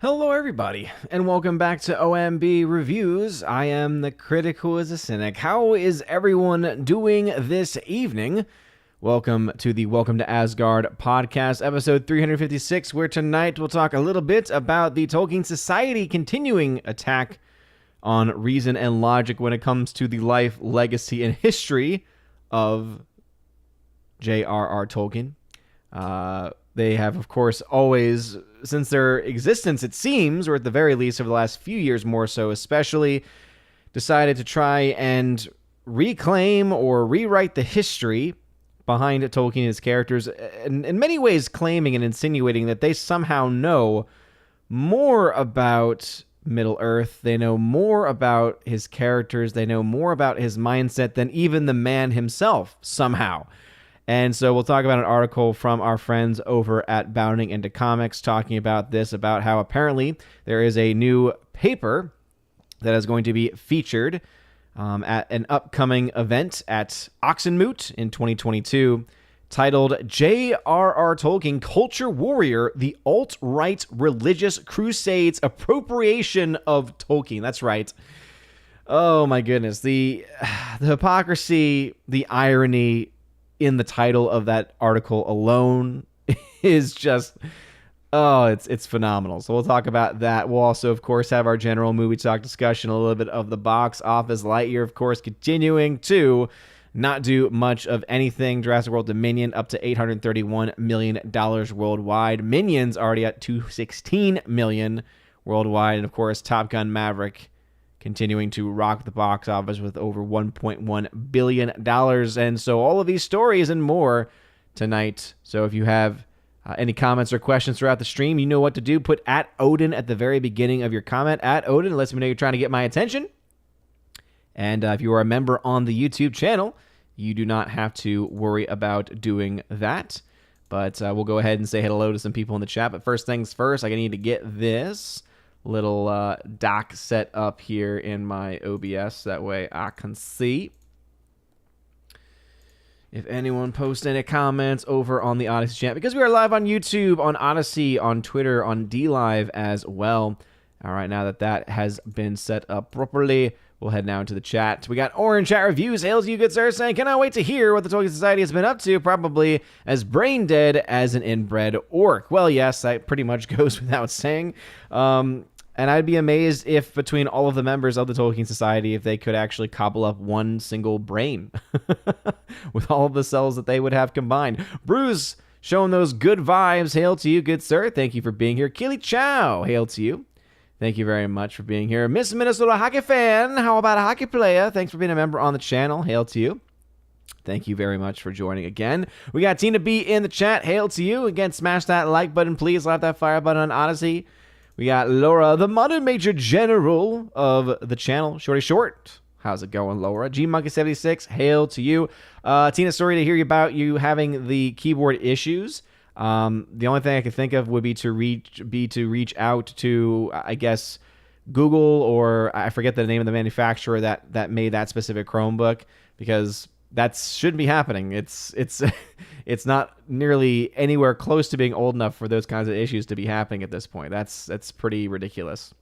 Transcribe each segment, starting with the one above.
Hello, everybody, and welcome back to OMB Reviews. I am the critic who is a cynic. How is everyone doing this evening? Welcome to the Welcome to Asgard podcast, episode 356, where tonight we'll talk a little bit about the Tolkien Society continuing attack on reason and logic when it comes to the life, legacy, and history of J.R.R. Tolkien. They have, of course, always, since their existence, it seems, or at the very least over the last few years more so especially, decided to try and reclaim or rewrite the history behind Tolkien and his characters, in many ways claiming and insinuating that they somehow know more about Middle-earth, they know more about his characters, they know more about his mindset than even the man himself, somehow. And so we'll talk about an article from our friends over at Bounding Into Comics talking about this, about how apparently there is a new paper that is going to be featured at an upcoming event at Oxenmoot in 2022 titled J.R.R. Tolkien, Culture Warrior, the Alt-Right Religious Crusades Appropriation of Tolkien. That's right. Oh my goodness. The hypocrisy, the irony in the title of that article alone is just, it's phenomenal. So we'll talk about that. We'll also, of course, have our general movie talk discussion, a little bit of the box office. Lightyear, of course, continuing to not do much of anything. Jurassic World Dominion up to $831 million worldwide. Minions already at $216 million worldwide. And, of course, Top Gun Maverick continuing to rock the box office with over $1.1 billion. And so all of these stories and more tonight. So if you have any comments or questions throughout the stream, you know what to do. Put @Odin at the very beginning of your comment. @Odin lets me know you're trying to get my attention. And if you are a member on the YouTube channel, you do not have to worry about doing that. But we'll go ahead and say hello to some people in the chat. But first things first, I need to get this little doc set up here in my OBS. That way I can see if anyone posts any comments over on the Odyssey chat, because we are live on YouTube, on Odyssey, on Twitter, on DLive as well. All right, now that has been set up properly, we'll head now into the chat. We got Orange Chat Reviews. Hail to you, good sir, saying, cannot wait to hear what the Tolkien Society has been up to, probably as brain dead as an inbred orc. Well, yes, that pretty much goes without saying. And I'd be amazed if between all of the members of the Tolkien Society, if they could actually cobble up one single brain with all of the cells that they would have combined. Bruce, showing those good vibes. Hail to you, good sir. Thank you for being here. Keely Chow, hail to you. Thank you very much for being here. Miss Minnesota Hockey Fan, how about a hockey player? Thanks for being a member on the channel. Hail to you. Thank you very much for joining again. We got Tina B in the chat. Hail to you. Again, smash that like button, please. Slap that fire button on Odyssey. We got Laura, the modern major general of the channel. Shorty Short. How's it going, Laura? G-Monkey76, hail to you. Tina, sorry to hear about you having the keyboard issues. The only thing I could think of would be to reach out to, I guess, Google, or I forget the name of the manufacturer that made that specific Chromebook, because that shouldn't be happening. It's not nearly anywhere close to being old enough for those kinds of issues to be happening at this point. That's pretty ridiculous.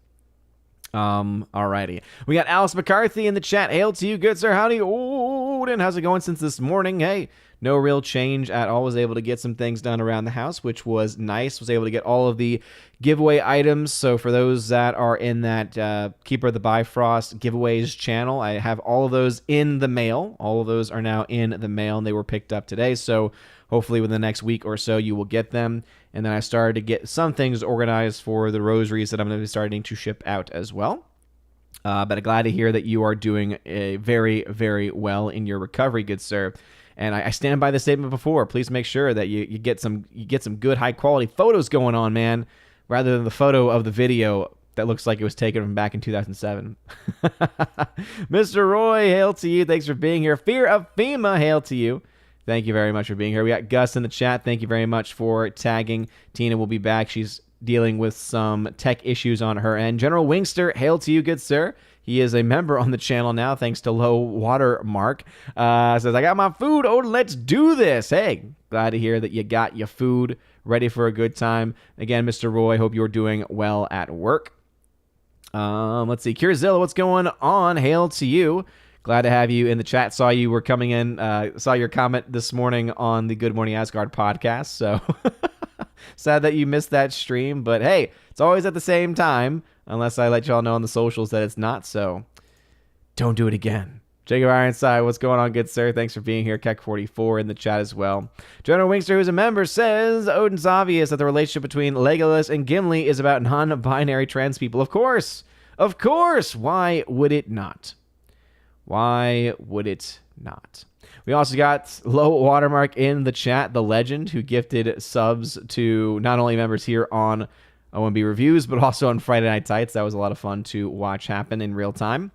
Alrighty. We got Alice McCarthy in the chat. Hail to you, good sir. Howdy, Odin. How's it going since this morning? Hey, no real change at all. Was able to get some things done around the house, which was nice. Was able to get all of the giveaway items. So for those that are in that Keeper of the Bifrost giveaways channel, I have all of those in the mail. All of those are now in the mail, and they were picked up today. So hopefully within the next week or so, you will get them. And then I started to get some things organized for the rosaries that I'm going to be starting to ship out as well. But I'm glad to hear that you are doing very, very well in your recovery, good sir. And I stand by the statement before. Please make sure that you get some good high quality photos going on, man, rather than the photo of the video that looks like it was taken from back in 2007. Mr. Roy, hail to you. Thanks for being here. Fear of FEMA, hail to you. Thank you very much for being here. We got Gus in the chat. Thank you very much for tagging. Tina will be back. She's dealing with some tech issues on her end. General Wingster, hail to you, good sir. He is a member on the channel now, thanks to Low Watermark. Says, I got my food. Oh, let's do this. Hey, glad to hear that you got your food ready for a good time. Again, Mr. Roy, hope you're doing well at work. Let's see. Curzilla, what's going on? Hail to you. Glad to have you in the chat. Saw you were coming in. Saw your comment this morning on the Good Morning Asgard podcast. So sad that you missed that stream. But hey, it's always at the same time, unless I let y'all know on the socials that it's not. So don't do it again. Jacob Ironside, what's going on, good sir? Thanks for being here. Keck44 in the chat as well. General Wingster, who's a member, says, Odin's obvious that the relationship between Legolas and Gimli is about non-binary trans people. Of course. Of course. Why would it not? Why would it not? We also got Low Watermark in the chat, the legend, who gifted subs to not only members here on OMB Reviews, but also on Friday Night Tights. That was a lot of fun to watch happen in real time.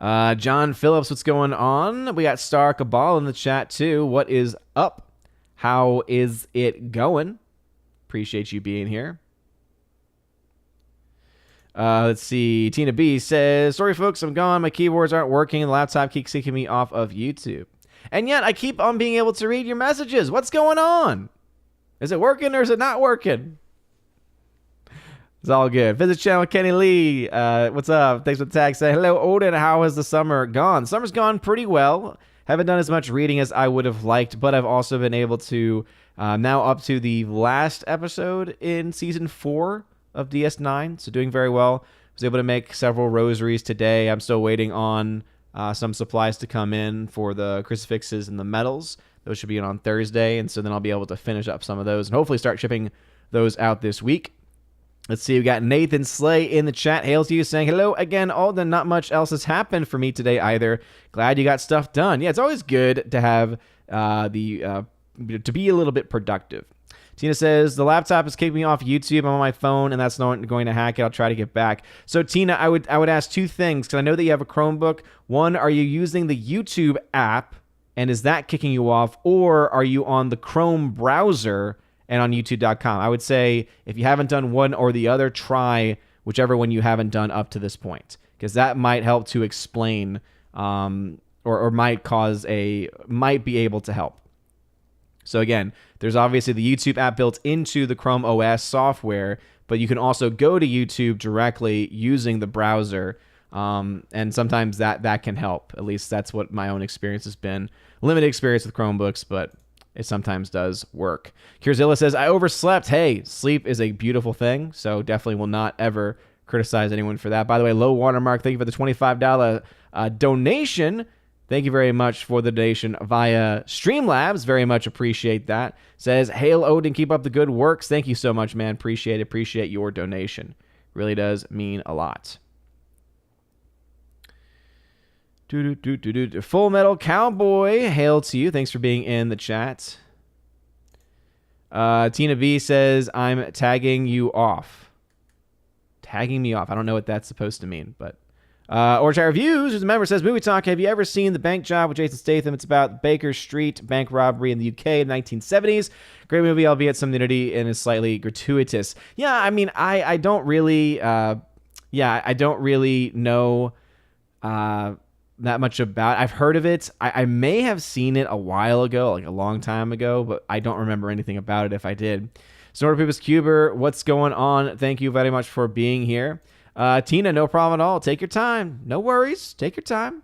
John Phillips, what's going on? We got Star Cabal in the chat, too. What is up? How is it going? Appreciate you being here. Let's see. Tina B says, sorry, folks, I'm gone. My keyboards aren't working. The laptop keeps kicking me off of YouTube. And yet, I keep on being able to read your messages. What's going on? Is it working or is it not working? It's all good. Visit channel Kenny Lee. What's up? Thanks for the tag. Say hello, Odin. How has the summer gone? Summer's gone pretty well. Haven't done as much reading as I would have liked, but I've also been able to, now up to the last episode in season 4 of DS9, so doing very well. Was able to make several rosaries today. I'm still waiting on some supplies to come in for the crucifixes and the medals. Those should be in on Thursday, and so then I'll be able to finish up some of those and hopefully start shipping those out this week. Let's see, we got Nathan Slay in the chat. Hail to you, saying, hello again, Alden. Not much else has happened for me today either. Glad you got stuff done. Yeah, it's always good to have to be a little bit productive. Tina says, the laptop is kicking me off YouTube. I'm on my phone, and that's not going to hack it. I'll try to get back. So, Tina, I would ask two things, because I know that you have a Chromebook. One, are you using the YouTube app, and is that kicking you off? Or are you on the Chrome browser and on YouTube.com? I would say if you haven't done one or the other, try whichever one you haven't done up to this point, because that might help to explain or might be able to help. So again, there's obviously the YouTube app built into the Chrome OS software, but you can also go to YouTube directly using the browser, and sometimes that can help. At least that's what my own experience has been. Limited experience with Chromebooks, but it sometimes does work. Curzilla says, I overslept. Hey, sleep is a beautiful thing, so definitely will not ever criticize anyone for that. By the way, Low Watermark, thank you for the $25 donation. Thank you very much for the donation via Streamlabs. Very much appreciate that. Says, hail Odin, keep up the good works. Thank you so much, man. Appreciate your donation. Really does mean a lot. Full Metal Cowboy, hail to you. Thanks for being in the chat. Tina B says, I'm tagging you off. Tagging me off. I don't know what that's supposed to mean, but... Orange Reviews, who's a member, says, Movie Talk, have you ever seen The Bank Job with Jason Statham? It's about Baker Street bank robbery in the UK in the 1970s. Great movie, albeit some nudity and is slightly gratuitous. Yeah, I mean, I don't really, I don't really know that much about it. I've heard of it. I may have seen it a while ago, like a long time ago, but I don't remember anything about it if I did. Snortopipus Cuber, what's going on? Thank you very much for being here. Tina, no problem at all. Take your time. No worries. Take your time.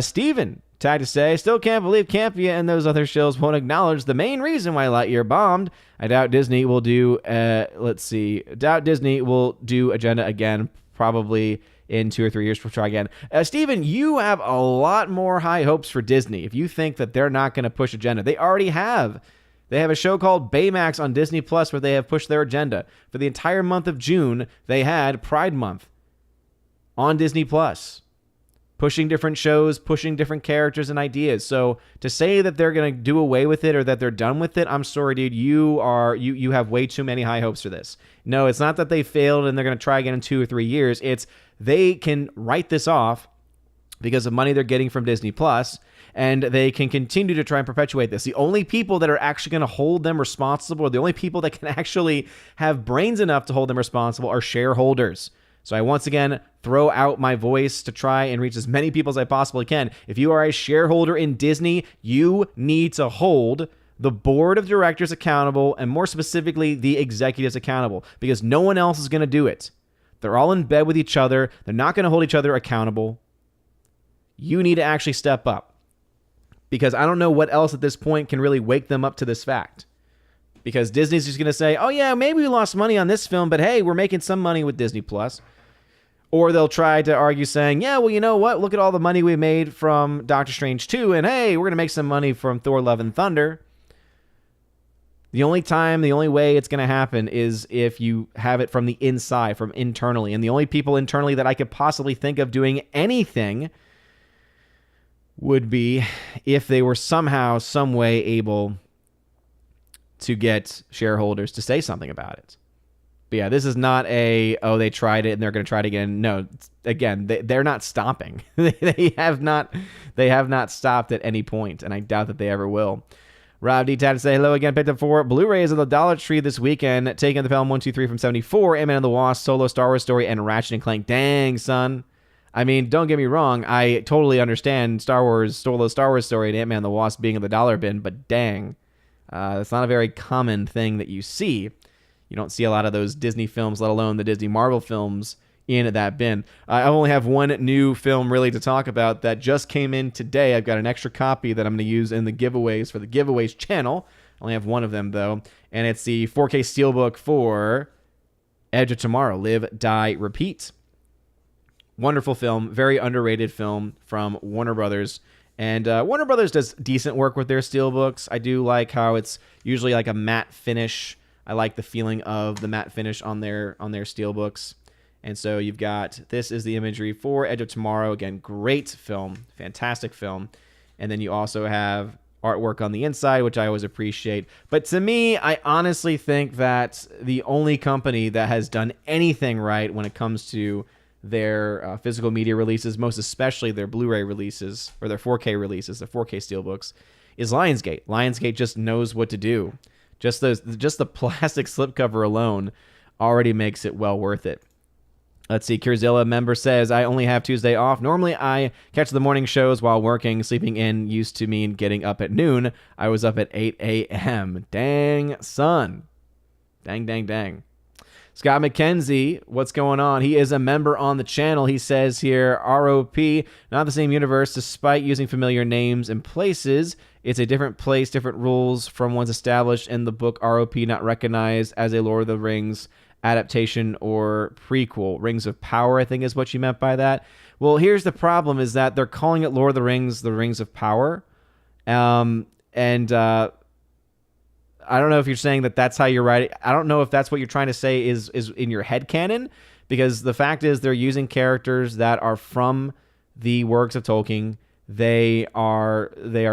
Steven, tag to say, still can't believe Campia and those other shows won't acknowledge the main reason why Lightyear bombed. I doubt Disney will do, doubt Disney will do Agenda again, probably in 2 or 3 years. We'll try again. Steven, you have a lot more high hopes for Disney. If you think that they're not going to push Agenda, they already have. They have a show called Baymax on Disney Plus where they have pushed their agenda. For the entire month of June, they had Pride Month on Disney Plus, pushing different shows, pushing different characters and ideas. So to say that they're going to do away with it or that they're done with it, I'm sorry, dude. You have way too many high hopes for this. No, it's not that they failed and they're going to try again in 2 or 3 years. It's they can write this off because of money they're getting from Disney Plus. And they can continue to try and perpetuate this. The only people that are actually going to hold them responsible, or the only people that can actually have brains enough to hold them responsible, are shareholders. So I once again throw out my voice to try and reach as many people as I possibly can. If you are a shareholder in Disney, you need to hold the board of directors accountable, and more specifically, the executives accountable, because no one else is going to do it. They're all in bed with each other. They're not going to hold each other accountable. You need to actually step up, because I don't know what else at this point can really wake them up to this fact. Because Disney's just going to say, oh yeah, maybe we lost money on this film, but hey, we're making some money with Disney Plus. Or they'll try to argue saying, yeah, well, you know what? Look at all the money we made from Doctor Strange 2, and hey, we're going to make some money from Thor Love and Thunder. The only way it's going to happen is if you have it from the inside, from internally. And the only people internally that I could possibly think of doing anything would be if they were somehow, some way able to get shareholders to say something about it. But yeah, this is not they tried it and they're going to try it again. No, again, they're not stopping. they have not stopped at any point, and I doubt that they ever will. Rob D. Tad to say hello again. Picked up 4 Blu-rays of the Dollar Tree this weekend. Taking the film 1, 2, 3 from 74, Ant-Man and the Wasp, Solo, Star Wars Story, and Ratchet and Clank. Dang, son. I mean, don't get me wrong. I totally understand Solo, Star Wars Story, and Ant-Man and the Wasp being in the dollar bin, but dang. That's not a very common thing that you see. You don't see a lot of those Disney films, let alone the Disney Marvel films, in that bin. I only have one new film really to talk about that just came in today. I've got an extra copy that I'm going to use in the giveaways for the giveaways channel. I only have one of them, though, and it's the 4K Steelbook for Edge of Tomorrow, Live, Die, Repeat. Wonderful film, very underrated film from Warner Brothers. And Warner Brothers does decent work with their Steelbooks. I do like how it's usually like a matte finish. I like the feeling of the matte finish on their Steelbooks. And so you've got, this is the imagery for Edge of Tomorrow. Again, great film, fantastic film. And then you also have artwork on the inside, which I always appreciate. But to me, I honestly think that the only company that has done anything right when it comes to their physical media releases, most especially their Blu-ray releases, or their 4K releases, the 4K Steelbooks, is Lionsgate. Lionsgate just knows what to do. Just the plastic slipcover alone already makes it well worth it. Let's see. Curzilla member says, I only have Tuesday off. Normally, I catch the morning shows while working. Sleeping in used to mean getting up at noon. I was up at 8 a.m. Dang, son. Dang. Scott McKenzie, what's going on? He is a member on the channel. He says here, ROP, not the same universe, despite using familiar names and places. It's a different place, different rules from ones established in the book. ROP not recognized as a Lord of the Rings adaptation or prequel. Rings of Power, I think is what you meant by that. Well, here's the problem, is that they're calling it Lord of the Rings of Power. I don't know if you're saying that that's how you're writing. I don't know if that's what you're trying to say is in your headcanon, because the fact is they're using characters that are from the works of Tolkien. They are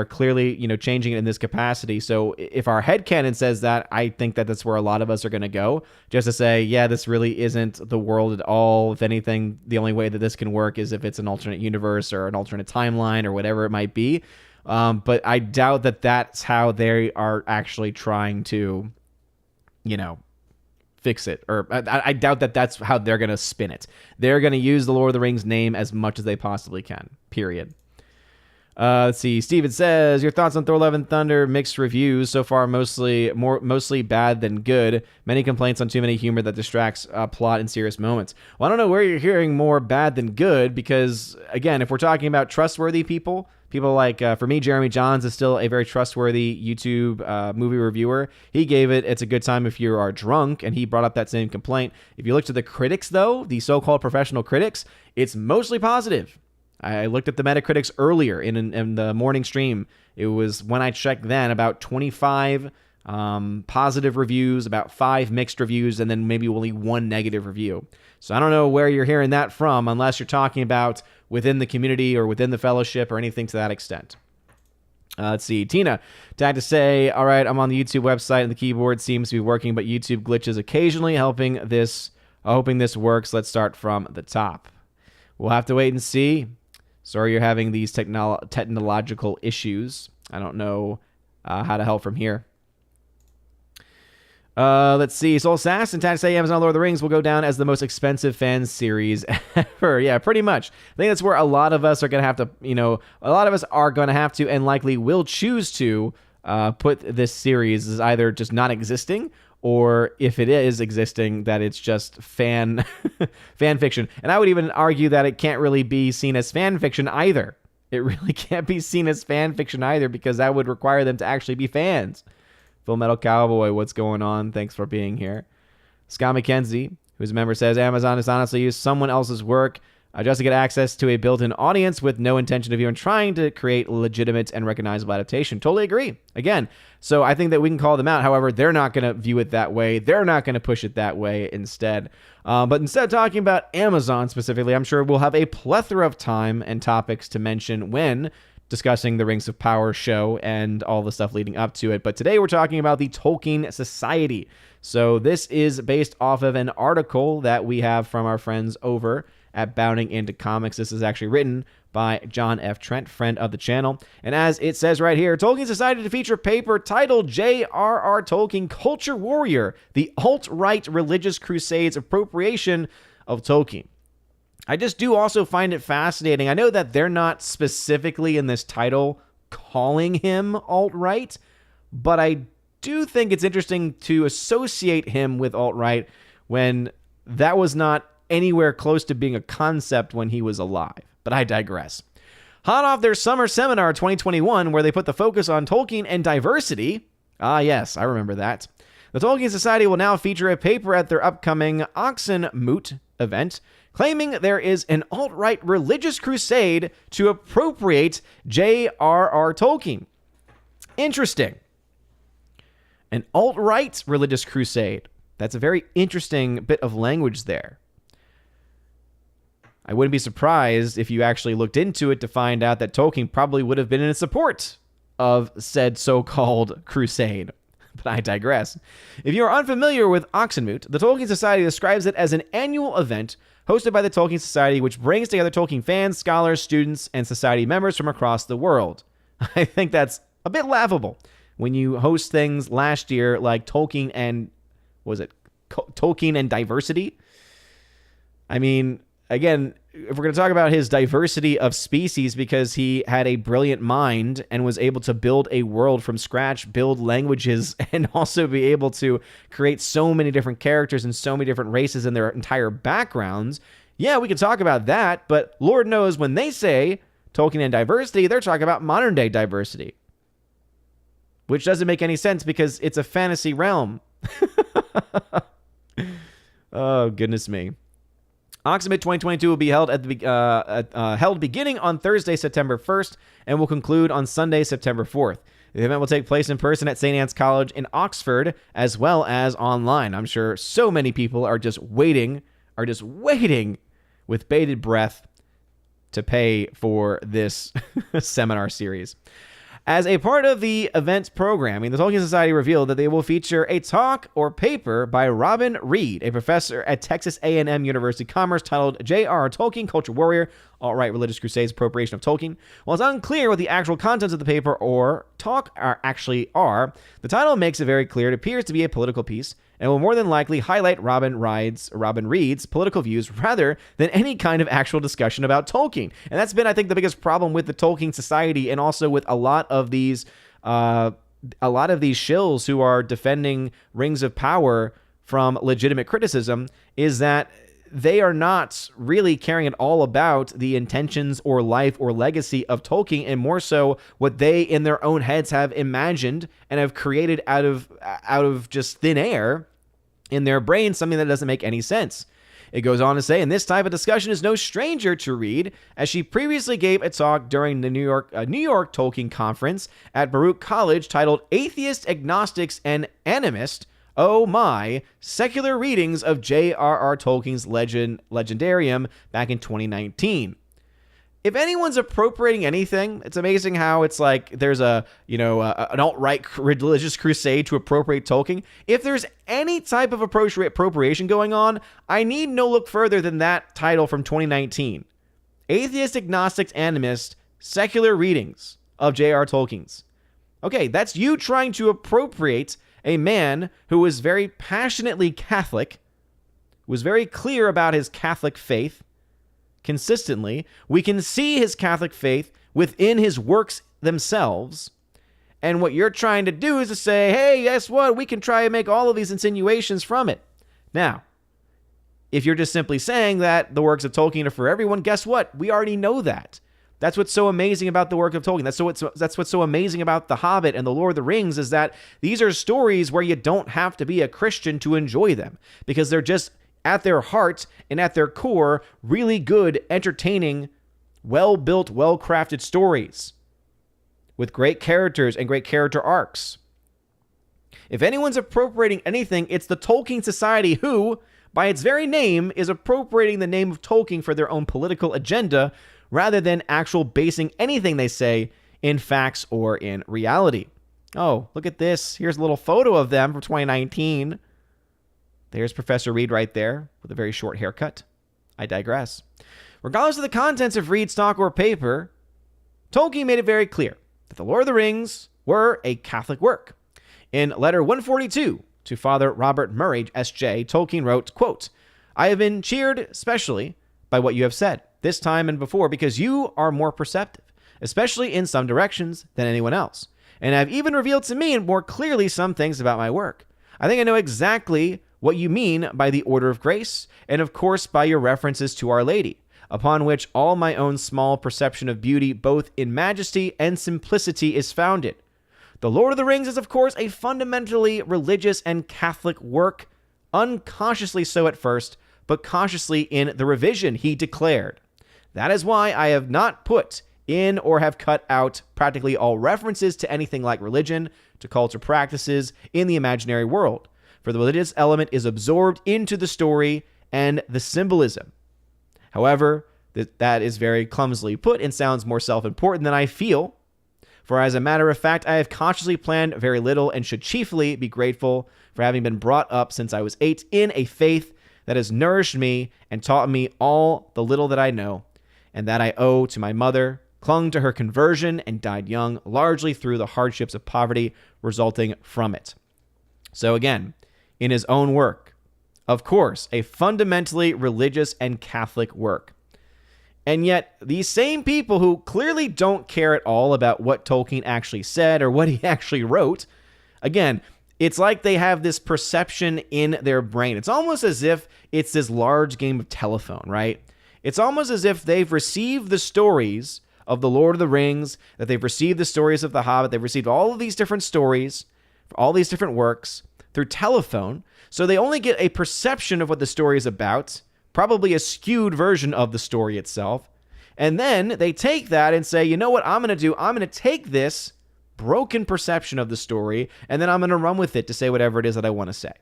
clearly, changing it in this capacity. So if our headcanon says that, I think that that's where a lot of us are going to go, just to say, yeah, this really isn't the world at all. If anything, the only way that this can work is if it's an alternate universe or an alternate timeline or whatever it might be. But I doubt that that's how they are actually trying to, fix it. Or I doubt that that's how they're going to spin it. They're going to use the Lord of the Rings name as much as they possibly can, period. Let's see. Steven says, your thoughts on Thor Love and Thunder, mixed reviews. So far, mostly bad than good. Many complaints on too many humor that distracts plot in serious moments. Well, I don't know where you're hearing more bad than good, because, again, if we're talking about trustworthy people like, for me, Jeremy Johns is still a very trustworthy YouTube movie reviewer. He gave it, it's a good time if you are drunk, and he brought up that same complaint. If you look to the critics, though, the so-called professional critics, it's mostly positive. I looked at the Metacritics earlier in the morning stream. It was, when I checked then, about 25 positive reviews, about 5 mixed reviews, and then maybe only 1 negative review. So I don't know where you're hearing that from, unless you're talking about within the community or within the fellowship or anything to that extent. Let's see. Tina tagged to say, all right, I'm on the YouTube website and the keyboard seems to be working, but YouTube glitches occasionally, hoping this works. Let's start from the top. We'll have to wait and see. Sorry you're having these technological issues. I don't know how to help from here. Let's see. Soul Assassin tagged to say Amazon Lord of the Rings will go down as the most expensive fan series ever. Yeah, pretty much. I think that's where a lot of us are going to have to, a lot of us are going to have to and likely will choose to put this series as either just not existing, or if it is existing, that it's just fan fiction. And I would even argue that it can't really be seen as fan fiction either. It really can't be seen as fan fiction either, because that would require them to actually be fans. Full Metal Cowboy, what's going on? Thanks for being here. Scott McKenzie, who's a member, says, Amazon has honestly used someone else's work just to get access to a built-in audience with no intention of even trying to create legitimate and recognizable adaptation. Totally agree. Again, so I think that we can call them out. However, they're not going to view it that way. They're not going to push it that way instead. But instead of talking about Amazon specifically, I'm sure we'll have a plethora of time and topics to mention when discussing the Rings of Power show and all the stuff leading up to it. But today we're talking about the Tolkien Society. So this is based off of an article that we have from our friends over at Bounding Into Comics. This is actually written by John F. Trent, friend of the channel. And as it says right here, Tolkien decided to feature a paper titled J.R.R. Tolkien, Culture Warrior, the Alt-Right Religious Crusades Appropriation of Tolkien. I just do also find it fascinating. I know that they're not specifically in this title calling him alt-right, but I do think it's interesting to associate him with alt-right when that was not anywhere close to being a concept when he was alive. But I digress. Hot off their summer seminar 2021, where they put the focus on Tolkien and diversity. Ah, yes, I remember that. The Tolkien Society will now feature a paper at their upcoming Oxenmoot event, claiming there is an alt-right religious crusade to appropriate J.R.R. Tolkien. Interesting. An alt-right religious crusade. That's a very interesting bit of language there. I wouldn't be surprised if you actually looked into it to find out that Tolkien probably would have been in support of said so-called crusade. But I digress. If you are unfamiliar with Oxenmoot, the Tolkien Society describes it as an annual event hosted by the Tolkien Society, which brings together Tolkien fans, scholars, students, and society members from across the world. I think that's a bit laughable when you host things last year like Tolkien and, Tolkien and diversity? I mean, again, if we're going to talk about his diversity of species, because he had a brilliant mind and was able to build a world from scratch, build languages, and also be able to create so many different characters and so many different races and their entire backgrounds, yeah, we can talk about that, but Lord knows when they say Tolkien and diversity, they're talking about modern day diversity, which doesn't make any sense because it's a fantasy realm. Oh, goodness me. Oxenmoot 2022 will be held held beginning on Thursday, September 1st, and will conclude on Sunday, September 4th. The event will take place in person at St. Anne's College in Oxford, as well as online. I'm sure so many people are just waiting with bated breath to pay for this seminar series. As a part of the event's programming, the Tolkien Society revealed that they will feature a talk or paper by Robin Reed, a professor at Texas A&M University Commerce, titled J.R.R. Tolkien, Culture Warrior, Alt-Right Religious Crusades, Appropriation of Tolkien. While it's unclear what the actual contents of the paper or talk actually are, the title makes it very clear it appears to be a political piece and will more than likely highlight Robin Reed's political views rather than any kind of actual discussion about Tolkien. And that's been, I think, the biggest problem with the Tolkien Society, and also with a lot of these shills who are defending Rings of Power from legitimate criticism, is that they are not really caring at all about the intentions or life or legacy of Tolkien, and more so what they in their own heads have imagined and have created out of just thin air in their brains, something that doesn't make any sense. It goes on to say, and this type of discussion is no stranger to Reed, as she previously gave a talk during the New York Tolkien conference at Baruch College titled Atheist, Agnostics, and Animist, Oh My, Secular Readings of J.R.R. Tolkien's Legendarium back in 2019. If anyone's appropriating anything, it's amazing how it's like there's an alt-right religious crusade to appropriate Tolkien. If there's any type of appropriation going on, I need no look further than that title from 2019. Atheist, Agnostics, Animist, Secular Readings of J.R.R. Tolkien's. Okay, that's you trying to appropriate a man who was very passionately Catholic, was very clear about his Catholic faith. Consistently, we can see his Catholic faith within his works themselves, And what you're trying to do is to say, hey, guess what? We can try and make all of these insinuations from it. Now, if you're just simply saying that the works of Tolkien are for everyone, guess what? We already know that. That's what's so amazing about the work of Tolkien. That's what's so amazing about The Hobbit and The Lord of the Rings, is that these are stories where you don't have to be a Christian to enjoy them, because they're just, at their heart and at their core, really good, entertaining, well-built, well-crafted stories with great characters and great character arcs. If anyone's appropriating anything, it's the Tolkien Society, who, by its very name, is appropriating the name of Tolkien for their own political agenda, rather than actual basing anything they say in facts or in reality. Oh, look at this. Here's a little photo of them from 2019. There's Professor Reed right there with a very short haircut. I digress. Regardless of the contents of Reed's talk or paper, Tolkien made it very clear that The Lord of the Rings were a Catholic work. In letter 142 to Father Robert Murray, S.J., Tolkien wrote, quote, "I have been cheered especially by what you have said, this time and before, because you are more perceptive, especially in some directions, than anyone else, and have even revealed to me more clearly some things about my work. I think I know exactly what you mean by the order of grace, and of course by your references to Our Lady, upon which all my own small perception of beauty, both in majesty and simplicity, is founded. The Lord of the Rings is, of course, a fundamentally religious and Catholic work, unconsciously so at first, but consciously in the revision, he declared. That is why I have not put in or have cut out practically all references to anything like religion, to cults or practices in the imaginary world, for the religious element is absorbed into the story and the symbolism. However, that is very clumsily put and sounds more self-important than I feel, for as a matter of fact, I have consciously planned very little and should chiefly be grateful for having been brought up since I was 8 in a faith that has nourished me and taught me all the little that I know, and that I owe to my mother, clung to her conversion and died young, largely through the hardships of poverty resulting from it." So again, in his own work, of course, a fundamentally religious and Catholic work. And yet, these same people who clearly don't care at all about what Tolkien actually said or what he actually wrote, again, it's like they have this perception in their brain. It's almost as if it's this large game of telephone, right? It's almost as if they've received the stories of The Lord of the Rings, that they've received the stories of The Hobbit, they've received all of these different stories, all these different works through telephone, so they only get a perception of what the story is about, probably a skewed version of the story itself, and then they take that and say, you know what I'm going to do? I'm going to take this broken perception of the story, and then I'm going to run with it to say whatever it is that I want to say.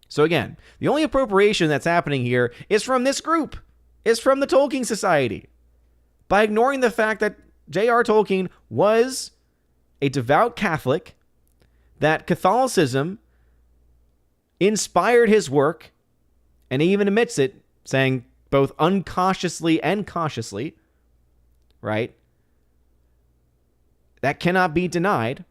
So again, the only appropriation that's happening here is from this group, is from the Tolkien Society. By ignoring the fact that J.R. Tolkien was a devout Catholic, that Catholicism inspired his work, and he even admits it, saying both unconsciously and consciously, right? That cannot be denied.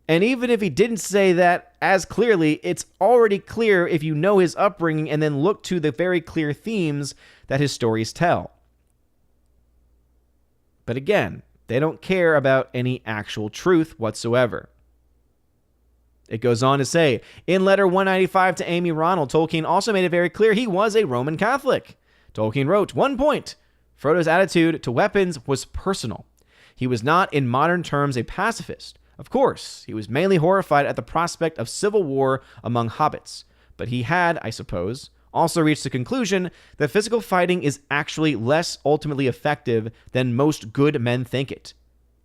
And even if he didn't say that as clearly, it's already clear if you know his upbringing and then look to the very clear themes that his stories tell. But again, they don't care about any actual truth whatsoever. It goes on to say, in letter 195 to Amy Ronald, Tolkien also made it very clear he was a Roman Catholic. Tolkien wrote, "One point, Frodo's attitude to weapons was personal. He was not, in modern terms, a pacifist. Of course, he was mainly horrified at the prospect of civil war among hobbits, but he had, I suppose, also reached the conclusion that physical fighting is actually less ultimately effective than most good men think it.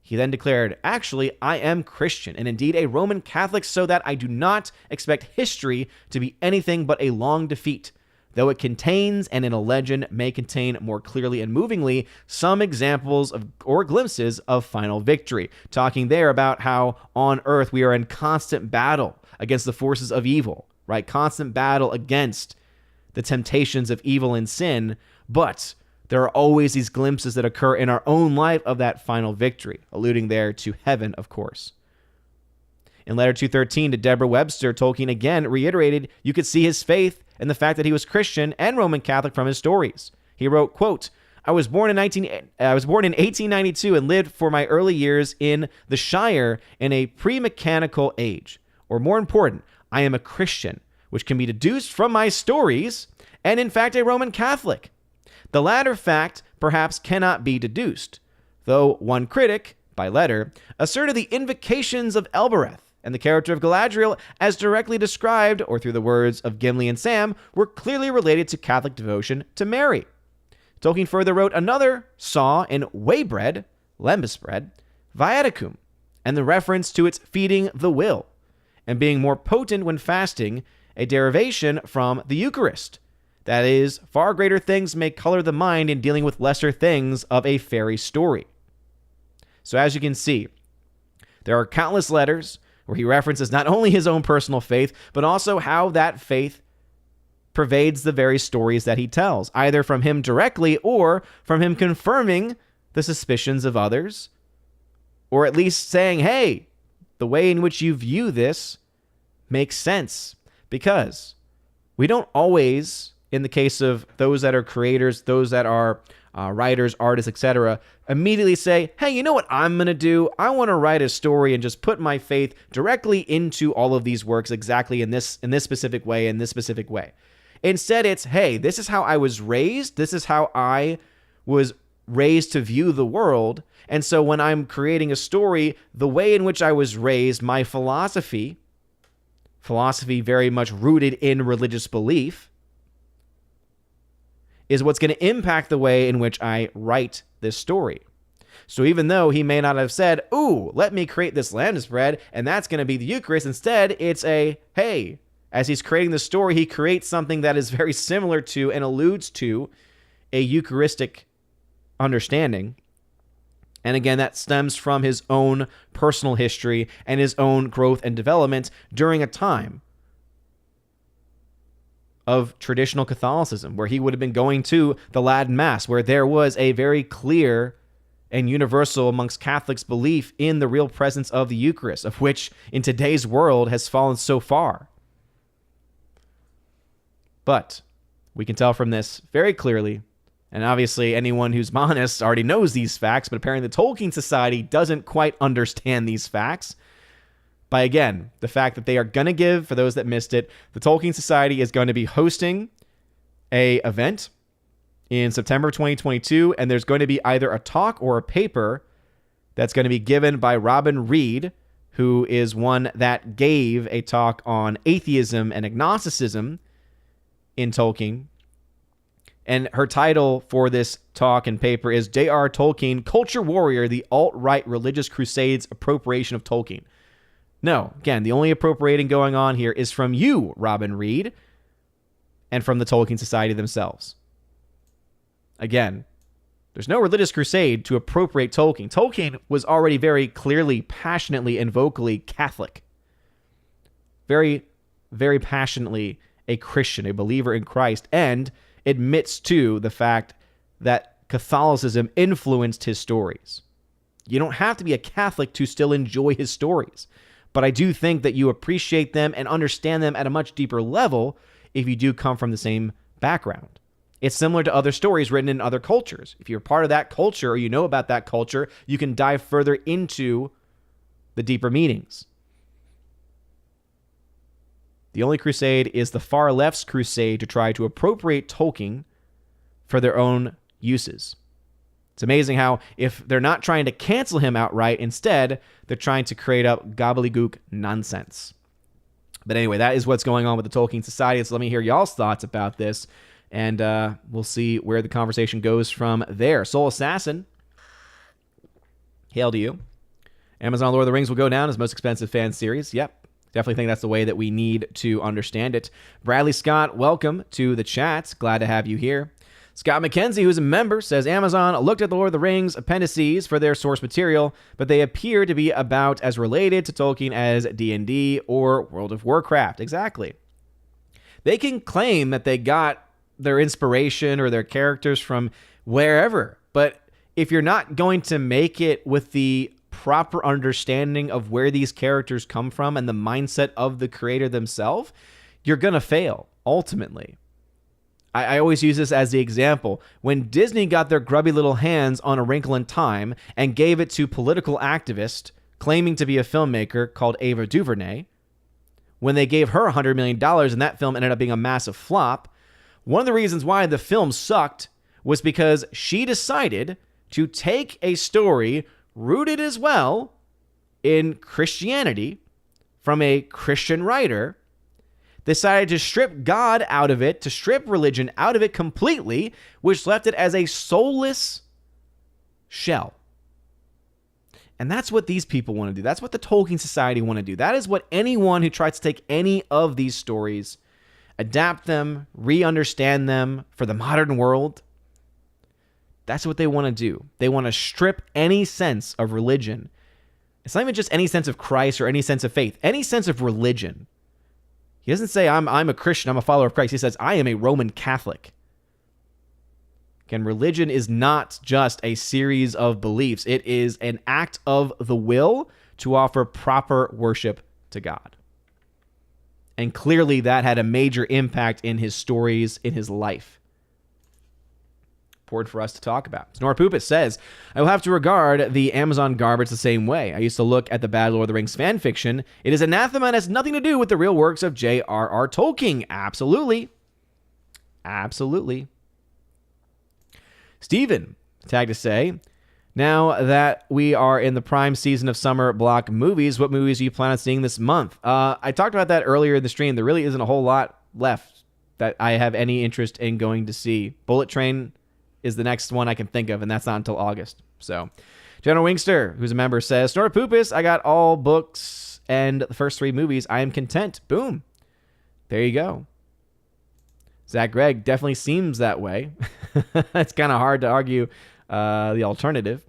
He then declared, actually, I am Christian, and indeed a Roman Catholic, so that I do not expect history to be anything but a long defeat, though it contains, and in a legend may contain more clearly and movingly, some examples of or glimpses of final victory." Talking there about how on earth we are in constant battle against the forces of evil, right? Constant battle against the temptations of evil and sin, but there are always these glimpses that occur in our own life of that final victory, alluding there to heaven, of course. In letter 213 to Deborah Webster, Tolkien again reiterated you could see his faith and the fact that he was Christian and Roman Catholic from his stories. He wrote, quote, I was born in 1892 and lived for my early years in the Shire in a pre-mechanical age. Or more important, I am a Christian, which can be deduced from my stories, and in fact a Roman Catholic. The latter fact perhaps cannot be deduced, though one critic, by letter, asserted the invocations of Elbereth and the character of Galadriel, as directly described, or through the words of Gimli and Sam, were clearly related to Catholic devotion to Mary. Tolkien further wrote another saw in Waybread, lembas bread, viaticum, and the reference to its feeding the will, and being more potent when fasting, a derivation from the Eucharist. That is, far greater things may color the mind in dealing with lesser things of a fairy story. So as you can see, there are countless letters where he references not only his own personal faith, but also how that faith pervades the very stories that he tells, either from him directly or from him confirming the suspicions of others, or at least saying, hey, the way in which you view this makes sense. Because we don't always, in the case of those that are creators, those that are writers, artists, etc., immediately say, hey, you know what I'm going to do? I want to write a story and just put my faith directly into all of these works exactly in this specific way, in this specific way. Instead, it's, hey, this is how I was raised. This is how I was raised to view the world. And so when I'm creating a story, the way in which I was raised, my philosophy very much rooted in religious belief, is what's going to impact the way in which I write this story. So even though he may not have said, ooh, let me create this lamb's bread, and that's going to be the Eucharist, instead it's a, hey, as he's creating the story, he creates something that is very similar to and alludes to a Eucharistic understanding. And again, that stems from his own personal history and his own growth and development during a time of traditional Catholicism, where he would have been going to the Latin Mass, where there was a very clear and universal amongst Catholics belief in the real presence of the Eucharist, of which in today's world has fallen so far. But we can tell from this very clearly, and obviously anyone who's honest already knows these facts, but apparently the Tolkien Society doesn't quite understand these facts, by, again, the fact that they are going to give, for those that missed it, the Tolkien Society is going to be hosting a event in September 2022, and there's going to be either a talk or a paper that's going to be given by Robin Reed, who is one that gave a talk on atheism and agnosticism in Tolkien. And her title for this talk and paper is J.R. Tolkien, Culture Warrior, the Alt-Right Religious Crusades Appropriation of Tolkien. No, again, the only appropriating going on here is from you, Robin Reed, and from the Tolkien Society themselves. Again, there's no religious crusade to appropriate Tolkien. Tolkien was already very clearly, passionately, and vocally Catholic. Very, very passionately a Christian, a believer in Christ, and admits to the fact that Catholicism influenced his stories. You don't have to be a Catholic to still enjoy his stories. But I do think that you appreciate them and understand them at a much deeper level if you do come from the same background. It's similar to other stories written in other cultures. If you're part of that culture or you know about that culture, you can dive further into the deeper meanings. The only crusade is the far left's crusade to try to appropriate Tolkien for their own uses. It's amazing how if they're not trying to cancel him outright, instead, they're trying to create up gobbledygook nonsense. But anyway, that is what's going on with the Tolkien Society. So let me hear y'all's thoughts about this, and we'll see where the conversation goes from there. Soul Assassin, hail to you. Amazon Lord of the Rings will go down as most expensive fan series. Yep, definitely think that's the way that we need to understand it. Bradley Scott, welcome to the chat. Glad to have you here. Scott McKenzie, who's a member, says Amazon looked at the Lord of the Rings appendices for their source material, but they appear to be about as related to Tolkien as D&D or World of Warcraft. Exactly. They can claim that they got their inspiration or their characters from wherever, but if you're not going to make it with the proper understanding of where these characters come from and the mindset of the creator themselves, you're going to fail, ultimately. I always use this as the example. When Disney got their grubby little hands on A Wrinkle in Time and gave it to political activist claiming to be a filmmaker called Ava DuVernay, when they gave her $100 million and that film ended up being a massive flop, one of the reasons why the film sucked was because she decided to take a story rooted as well in Christianity from a Christian writer, decided to strip God out of it, to strip religion out of it completely, which left it as a soulless shell. And that's what these people want to do. That's what the Tolkien Society want to do. That is what anyone who tries to take any of these stories, adapt them, re-understand them for the modern world, that's what they want to do. They want to strip any sense of religion. It's not even just any sense of Christ or any sense of faith, any sense of religion. He doesn't say, I'm a Christian, I'm a follower of Christ. He says, I am a Roman Catholic. Again, religion is not just a series of beliefs. It is an act of the will to offer proper worship to God. And clearly that had a major impact in his stories, in his life. Important for us to talk about. Snora Poopis says, I will have to regard the Amazon garbage the same way. I used to look at the bad Lord of the Rings fan fiction. It is anathema and has nothing to do with the real works of J.R.R. Tolkien. Absolutely. Absolutely. Steven tagged to say, now that we are in the prime season of summer block movies, what movies do you plan on seeing this month? I talked about that earlier in the stream. There really isn't a whole lot left that I have any interest in going to see. Bullet Train is the next one I can think of, and that's not until August. So, General Wingster, who's a member, says, Snora Poopis, I got all books and the first 3 movies. I am content. Boom. There you go. Zach Gregg definitely seems that way. It's kind of hard to argue the alternative.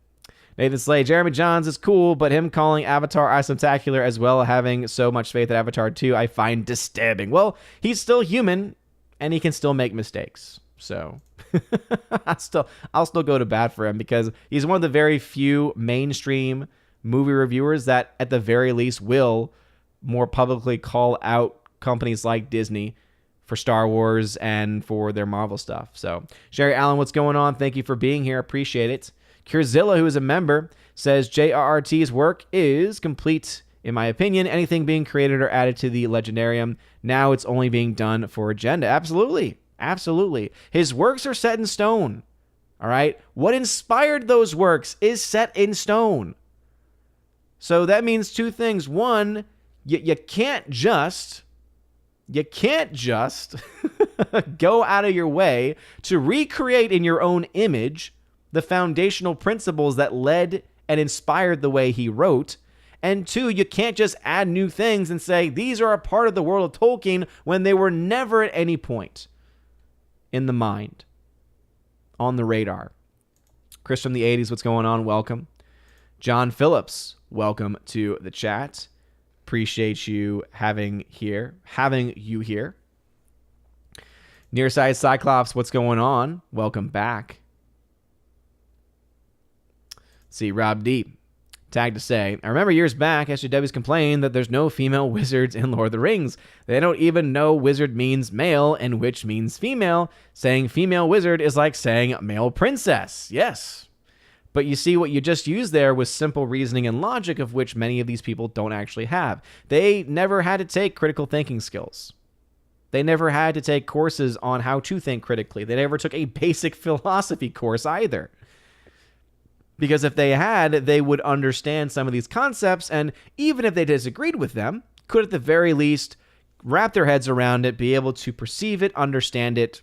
Nathan Slay, Jeremy Johns is cool, but him calling Avatar aspectacular as well, having so much faith in Avatar 2, I find disturbing. Well, he's still human, and he can still make mistakes. So I'll still go to bat for him because he's one of the very few mainstream movie reviewers that at the very least will more publicly call out companies like Disney for Star Wars and for their Marvel stuff. So Sherry Allen, what's going on? Thank you for being here. Appreciate it. Curzilla, who is a member, says JRRT's work is complete. In my opinion, anything being created or added to the Legendarium, now it's only being done for agenda. Absolutely. Absolutely. His works are set in stone. All right? What inspired those works is set in stone. So that means 2 things. One, you can't just go out of your way to recreate in your own image the foundational principles that led and inspired the way he wrote. And 2, you can't just add new things and say these are a part of the world of Tolkien when they were never at any point in the mind, on the radar. Chris from the 80s, what's going on? Welcome. John Phillips, welcome to the chat. Appreciate you having you here. Nearside Cyclops, what's going on? Welcome back. Let's see, Rob Deep, tagged to say, I remember years back, SJWs complained that there's no female wizards in Lord of the Rings. They don't even know wizard means male and witch means female. Saying female wizard is like saying male princess. Yes. But you see, what you just used there was simple reasoning and logic, of which many of these people don't actually have. They never had to take critical thinking skills. They never had to take courses on how to think critically. They never took a basic philosophy course either. Because if they had, they would understand some of these concepts, and even if they disagreed with them, could at the very least wrap their heads around it, be able to perceive it, understand it,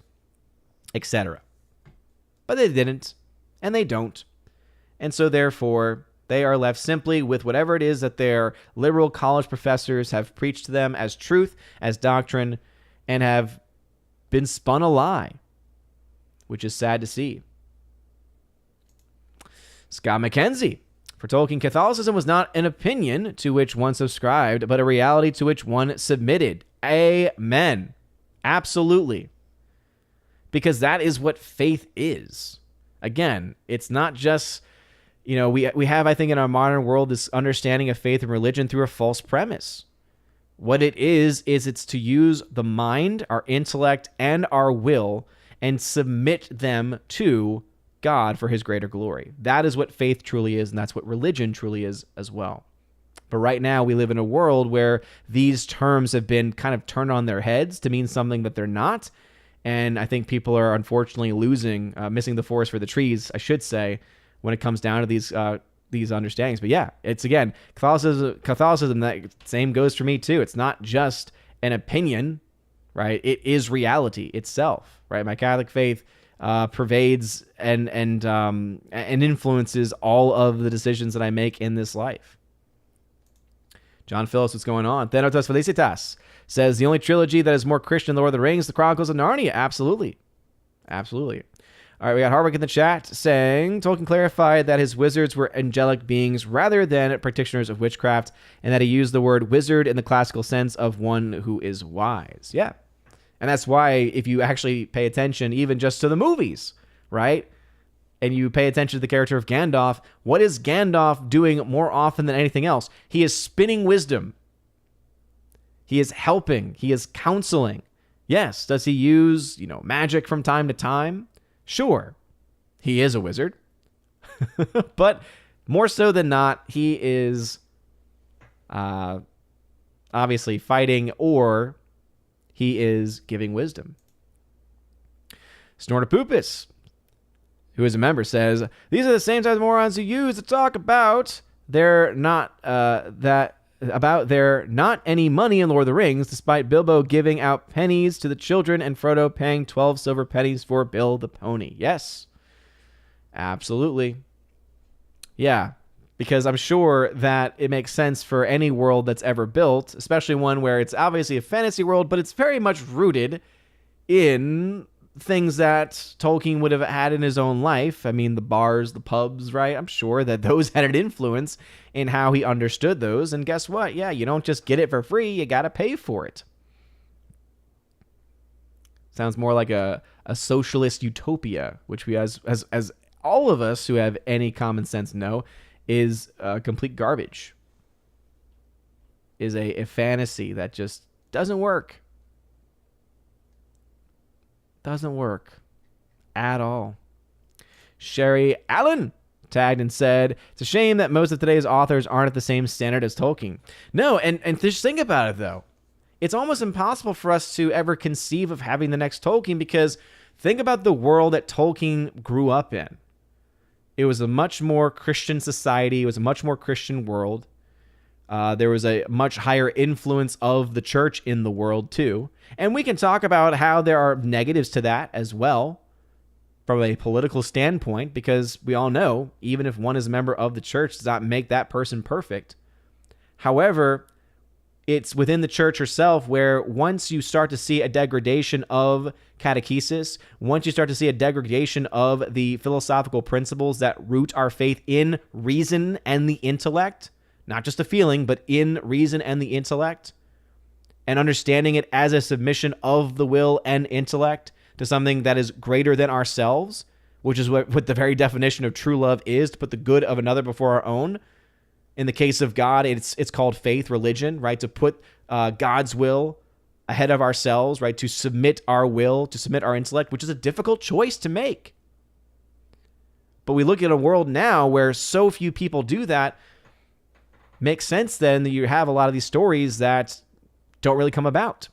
etc. But they didn't, and they don't. And so therefore, they are left simply with whatever it is that their liberal college professors have preached to them as truth, as doctrine, and have been spun a lie, which is sad to see. Scott McKenzie, for Tolkien, Catholicism was not an opinion to which one subscribed, but a reality to which one submitted. Amen. Absolutely. Because that is what faith is. Again, it's not just, we have, I think, in our modern world, this understanding of faith and religion through a false premise. What it is it's to use the mind, our intellect, and our will, and submit them to God for his greater glory. That is what faith truly is, and that's what religion truly is as well. But right now, we live in a world where these terms have been kind of turned on their heads to mean something that they're not. And I think people are unfortunately missing the forest for the trees, I should say, when it comes down to these understandings. But yeah, it's, again, Catholicism, that same goes for me too. It's not just an opinion, right? It is reality itself, right? My Catholic faith pervades and influences all of the decisions that I make in this life. John Phillips, what's going on? Thenotas Felicitas says, the only trilogy that is more Christian than The Lord of the Rings, The Chronicles of Narnia. Absolutely. Absolutely. All right, we got Harwick in the chat saying, Tolkien clarified that his wizards were angelic beings rather than practitioners of witchcraft, and that he used the word wizard in the classical sense of one who is wise. Yeah. And that's why, if you actually pay attention even just to the movies, right, and you pay attention to the character of Gandalf, what is Gandalf doing more often than anything else? He is spinning wisdom. He is helping. He is counseling. Yes, does he use, magic from time to time? Sure, he is a wizard. But more so than not, he is obviously fighting, or he is giving wisdom. Snortopoopus, who is a member, says, these are the same types of morons who use to talk about there not any money in Lord of the Rings, despite Bilbo giving out pennies to the children and Frodo paying 12 silver pennies for Bill the pony. Yes, absolutely. Yeah, because I'm sure that it makes sense for any world that's ever built, especially one where it's obviously a fantasy world, but it's very much rooted in things that Tolkien would have had in his own life. I mean, the bars, the pubs, right? I'm sure that those had an influence in how he understood those. And guess what? Yeah, you don't just get it for free. You got to pay for it. Sounds more like a socialist utopia, which we, as all of us who have any common sense know, is complete garbage. Is a fantasy that just doesn't work. Doesn't work at all. Sherry Allen tagged and said, it's a shame that most of today's authors aren't at the same standard as Tolkien. No, and just think about it, though. It's almost impossible for us to ever conceive of having the next Tolkien, because think about the world that Tolkien grew up in. It was a much more Christian society. It was a much more Christian world. There was a much higher influence of the church in the world, too. And we can talk about how there are negatives to that as well from a political standpoint, because we all know, even if one is a member of the church, does not make that person perfect. However, it's within the church herself where once you start to see a degradation of catechesis, once you start to see a degradation of the philosophical principles that root our faith in reason and the intellect, not just a feeling, but in reason and the intellect, and understanding it as a submission of the will and intellect to something that is greater than ourselves, which is what the very definition of true love is, to put the good of another before our own. In the case of God, it's called faith, religion, right? To put God's will ahead of ourselves, right? To submit our will, to submit our intellect, which is a difficult choice to make. But we look at a world now where so few people do that. Makes sense then that you have a lot of these stories that don't really come about.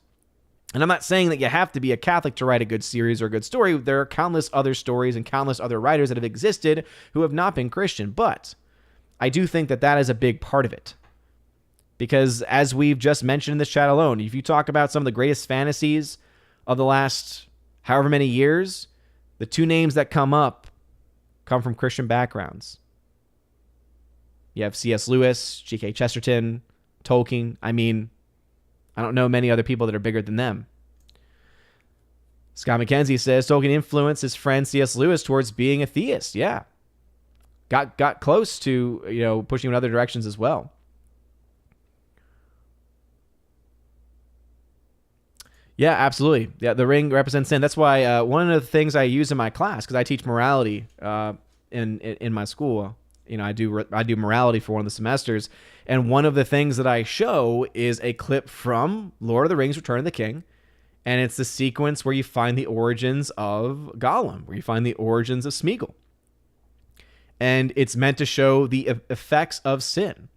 And I'm not saying that you have to be a Catholic to write a good series or a good story. There are countless other stories and countless other writers that have existed who have not been Christian. But I do think that that is a big part of it. Because as we've just mentioned in this chat alone, if you talk about some of the greatest fantasies of the last however many years, the two names that come up come from Christian backgrounds. You have C.S. Lewis, G.K. Chesterton, Tolkien. I mean, I don't know many other people that are bigger than them. Scott McKenzie says Tolkien influenced his friend C.S. Lewis towards being a theist. Yeah. Got close to, pushing in other directions as well. Yeah, absolutely. Yeah, the ring represents sin. That's why one of the things I use in my class, because I teach morality in my school. I do morality for one of the semesters, and one of the things that I show is a clip from Lord of the Rings: Return of the King, And it's the sequence where you find the origins of Gollum, where you find the origins of Smeagol. And it's meant to show the effects of sin.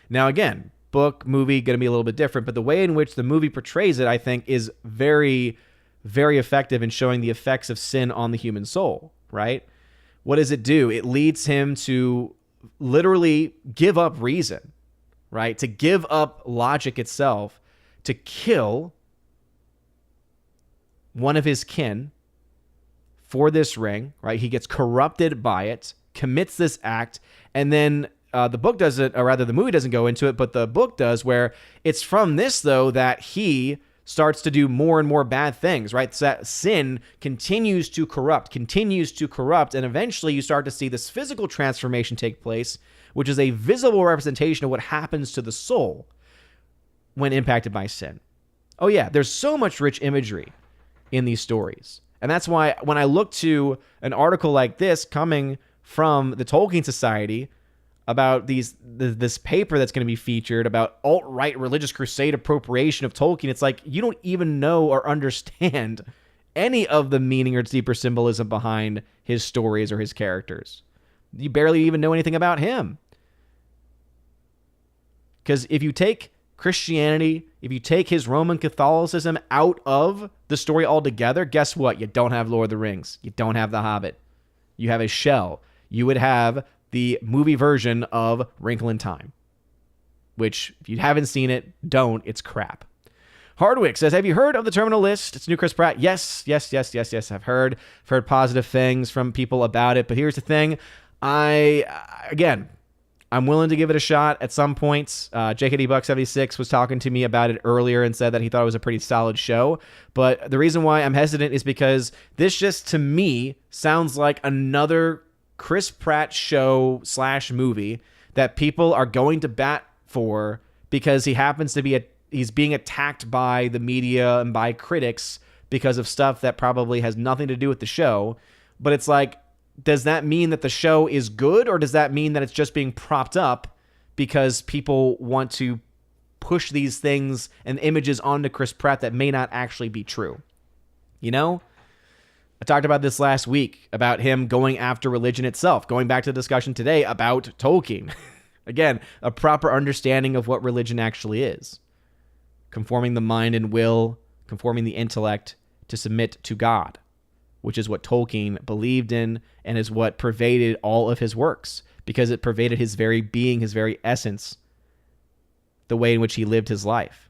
Now, again, book, movie, going to be a little bit different, but the way in which the movie portrays it, I think, is very, very effective in showing the effects of sin on the human soul, right? What does it do? It leads him to literally give up reason, right? To give up logic itself, to kill one of his kin for this ring, right? He gets corrupted by it, commits this act, and then the book doesn't, or rather the movie doesn't go into it, but the book does, where it's from this, though, that he starts to do more and more bad things, right? So that sin continues to corrupt, and eventually you start to see this physical transformation take place, which is a visible representation of what happens to the soul when impacted by sin. Oh yeah, there's so much rich imagery in these stories. And that's why when I look to an article like this coming from the Tolkien Society about this paper that's going to be featured about alt-right religious crusade appropriation of Tolkien, it's like you don't even know or understand any of the meaning or deeper symbolism behind his stories or his characters. You barely even know anything about him. Because if you take Christianity, if you take his Roman Catholicism out of the story altogether, guess what? You don't have Lord of the Rings. You don't have The Hobbit. You have a shell. You would have the movie version of Wrinkle in Time, which, if you haven't seen it, don't. It's crap. Hardwick says, have you heard of The Terminal List? It's new Chris Pratt. Yes. I've heard positive things from people about it, but here's the thing. I'm willing to give it a shot at some points. JKD Buck 76 was talking to me about it earlier and said that he thought it was a pretty solid show. But the reason why I'm hesitant is because this just, to me, sounds like another Chris Pratt show / movie that people are going to bat for because he happens to be he's being attacked by the media and by critics because of stuff that probably has nothing to do with the show. But it's like, does that mean that the show is good, or does that mean that it's just being propped up because people want to push these things and images onto Chris Pratt that may not actually be true? You know? I talked about this last week, about him going after religion itself, going back to the discussion today about Tolkien. Again, a proper understanding of what religion actually is. Conforming the mind and will, conforming the intellect to submit to God, which is what Tolkien believed in and is what pervaded all of his works, because it pervaded his very being, his very essence, the way in which he lived his life.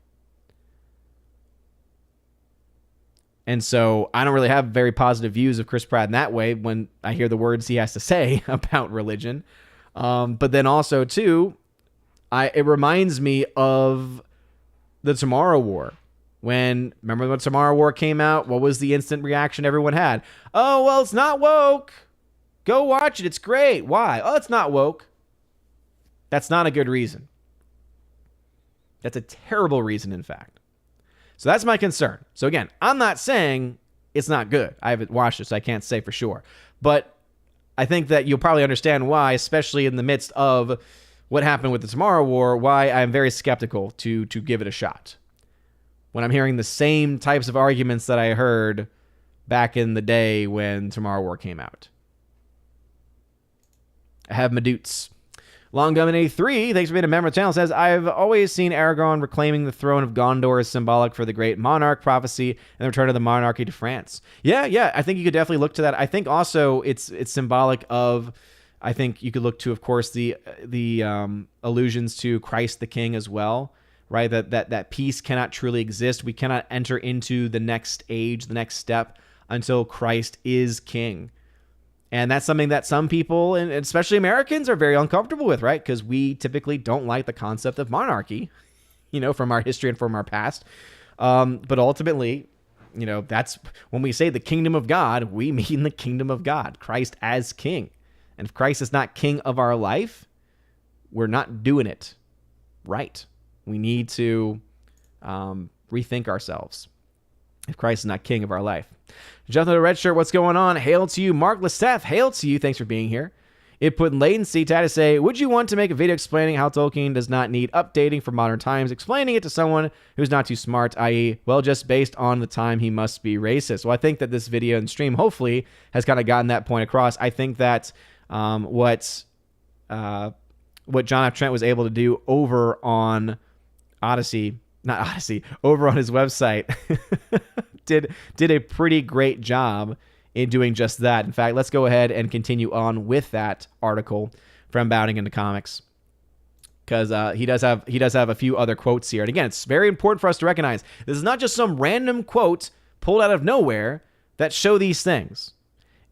And so I don't really have very positive views of Chris Pratt in that way when I hear the words he has to say about religion. But then also, too, it reminds me of the Tomorrow War. Remember when Tomorrow War came out? What was the instant reaction everyone had? Oh, well, it's not woke. Go watch it. It's great. Why? Oh, it's not woke. That's not a good reason. That's a terrible reason, in fact. So that's my concern. So again, I'm not saying it's not good. I haven't watched it, so I can't say for sure. But I think that you'll probably understand why, especially in the midst of what happened with the Tomorrow War, why I'm very skeptical to give it a shot. When I'm hearing the same types of arguments that I heard back in the day when Tomorrow War came out. I have my doots. Longgummon83, thanks for being a member of the channel, says, I've always seen Aragorn reclaiming the throne of Gondor as symbolic for the great monarch prophecy and the return of the monarchy to France. Yeah, I think you could definitely look to that. I think also it's symbolic of, I think you could look to, of course, the allusions to Christ the King as well, right? That peace cannot truly exist. We cannot enter into the next age, the next step, until Christ is King. And that's something that some people, and especially Americans, are very uncomfortable with, right? Because we typically don't like the concept of monarchy, from our history and from our past. But ultimately, that's when we say the kingdom of God, we mean the kingdom of God, Christ as King. And if Christ is not King of our life, we're not doing it right. We need to rethink ourselves if Christ is not King of our life. Jonathan the Red Shirt, what's going on? Hail to you. Mark Lesteth, hail to you. Thanks for being here. It put in latency to say, would you want to make a video explaining how Tolkien does not need updating for modern times, explaining it to someone who's not too smart, i.e., well, just based on the time he must be racist. Well, I think that this video and stream hopefully has kind of gotten that point across. I think that what John F. Trent was able to do over on over on his website did a pretty great job in doing just that. In fact, let's go ahead and continue on with that article from Bounding into Comics, because he does have a few other quotes here. And again, it's very important for us to recognize this is not just some random quote pulled out of nowhere that show these things.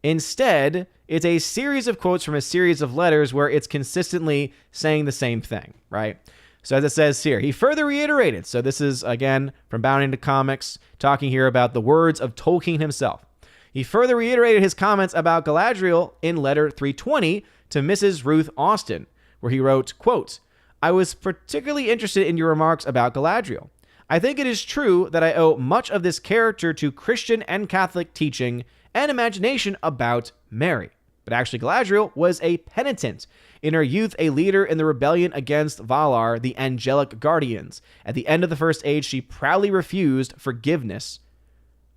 Instead, it's a series of quotes from a series of letters where it's consistently saying the same thing, right? So as it says here, he further reiterated. So this is, again, from Bounding into Comics, talking here about the words of Tolkien himself. He further reiterated his comments about Galadriel in letter 320 to Mrs. Ruth Austin, where he wrote, quote, I was particularly interested in your remarks about Galadriel. I think it is true that I owe much of this character to Christian and Catholic teaching and imagination about Mary. But actually, Galadriel was a penitent. In her youth, a leader in the rebellion against Valar, the angelic guardians. At the end of the First Age, she proudly refused forgiveness